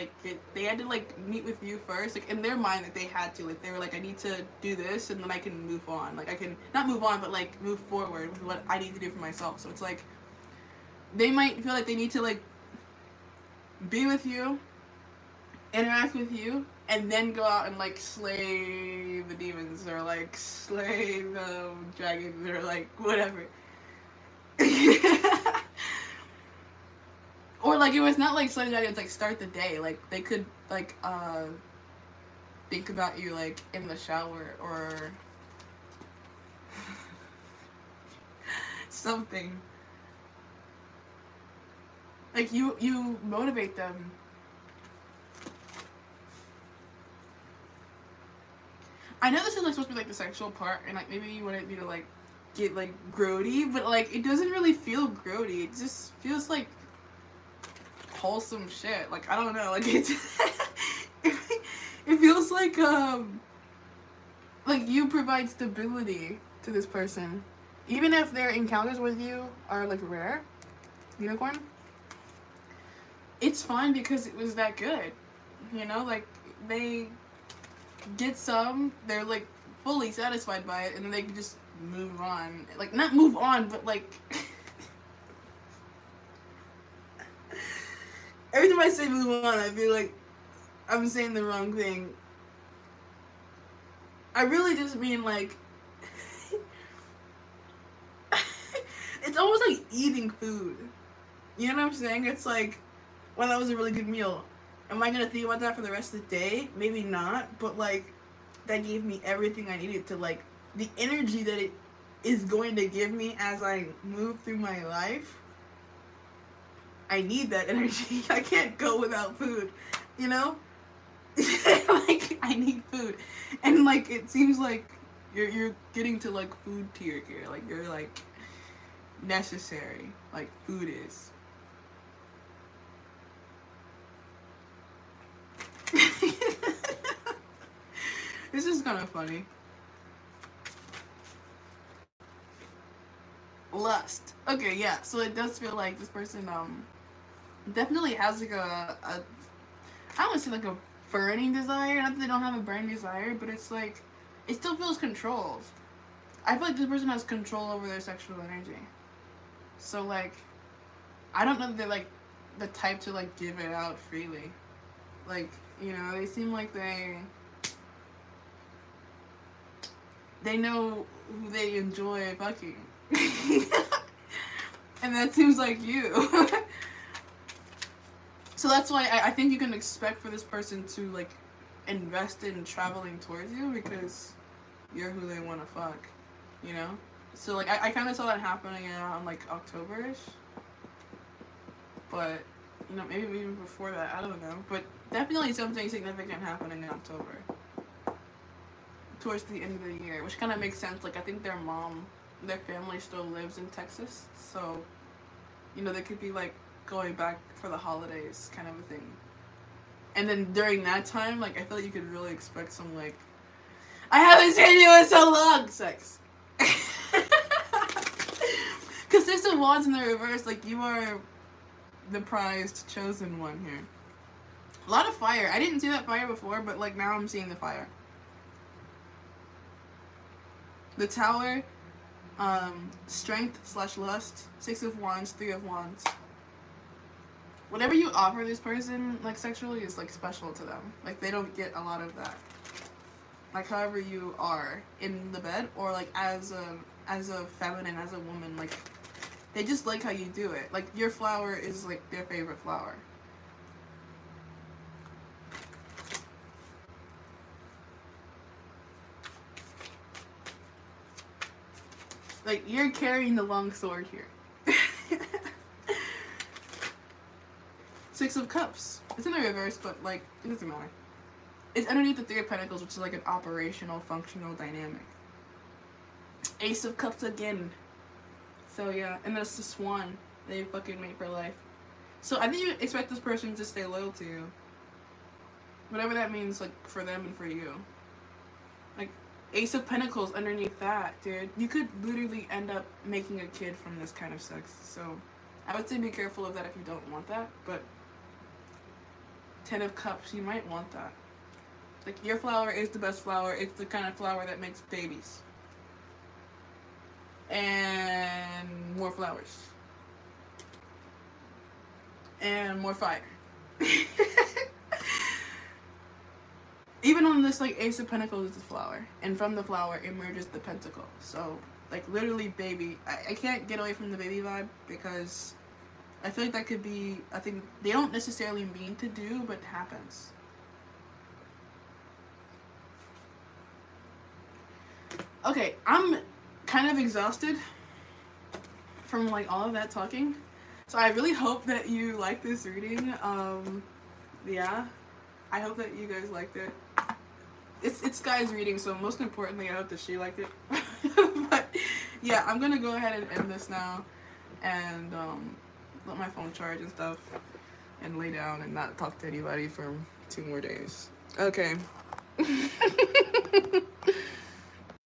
meet with you first. Like in their mind that they had to. Like they were like, I need to do this and then I can move on. Like I can not move on but like move forward with what I need to do for myself. So it's like they might feel like they need to like be with you, interact with you, and then go out and like slay the demons or like slay the dragons or like whatever. Or like it was not like slay the dragons like start the day. Like they could like think about you like in the shower or something. Like you motivate them. I know this is like supposed to be like the sexual part, and like maybe you wanted me to like get like grody, but like it doesn't really feel grody. It just feels like wholesome shit. Like I don't know, like it feels like like, you provide stability to this person. Even if their encounters with you are, like, rare, unicorn, it's fine because it was that good. You know, like, they get some, they're, like, fully satisfied by it, and then they can just move on. Like, not move on, but, like... Every time I say move on, I feel like I'm saying the wrong thing. I really just mean, like... It's almost like eating food. You know what I'm saying? It's like, well, that was a really good meal. Am I gonna think about that for the rest of the day? Maybe not, but, like, that gave me everything I needed to, like, the energy that it is going to give me as I move through my life. I need that energy. I can't go without food, you know? Like, I need food. And, like, it seems like you're getting to, like, food tier here. Like, you're, like, necessary. Like, food is. This is kind of funny. Lust. Okay, yeah. So it does feel like this person definitely has like a I don't want to say like a burning desire. Not that they don't have a burning desire, but it's like it still feels controlled. I feel like this person has control over their sexual energy. So like I don't know that they're like the type to like give it out freely. Like, you know, they seem like they know who they enjoy fucking. And that seems like you. So that's why I think you can expect for this person to like invest in traveling towards you because you're who they want to fuck, you know? So like I kind of saw that happening around like October-ish. But, you know, maybe even before that, I don't know. But definitely something significant happening in October. Towards the end of the year, which kind of makes sense. Like, I think their family still lives in Texas. So, you know, they could be, like, going back for the holidays kind of a thing. And then during that time, like, I feel like you could really expect some, like, I haven't seen you in so long sex. Because there's some wands in the reverse. Like, you are the prized chosen one here. A lot of fire. I didn't see that fire before, but like now I'm seeing the fire. The Tower, strength/lust, 6 of Wands, 3 of Wands. Whatever you offer this person, like sexually, is like special to them. Like they don't get a lot of that. Like however you are in the bed, or like as a feminine, as a woman, like they just like how you do it. Like your flower is like their favorite flower. Like you're carrying the long sword here. 6 of Cups. It's in the reverse, but like it doesn't matter. It's underneath the 3 of Pentacles, which is like an operational, functional dynamic. Ace of Cups again. So yeah, and that's the Swan that you fucking made for life. So I think you expect this person to stay loyal to you. Whatever that means, like, for them and for you. Like, Ace of Pentacles underneath that, dude. You could literally end up making a kid from this kind of sex. So I would say be careful of that if you don't want that. But 10 of Cups, you might want that. Like, your flower is the best flower. It's the kind of flower that makes babies. And more flowers. And more fire. Even on this, like, Ace of Pentacles is the flower. And from the flower emerges the pentacle. So, like, literally baby. I can't get away from the baby vibe because I feel like that could be a thing they don't necessarily mean to do, but happens. Okay, I'm kind of exhausted from like all of that talking, so I really hope that you like this reading. Yeah, I hope that you guys liked it. It's Sky's reading, so most importantly I hope that she liked it. But yeah, I'm gonna go ahead and end this now and let my phone charge and stuff and lay down and not talk to anybody for 2 more days. Okay.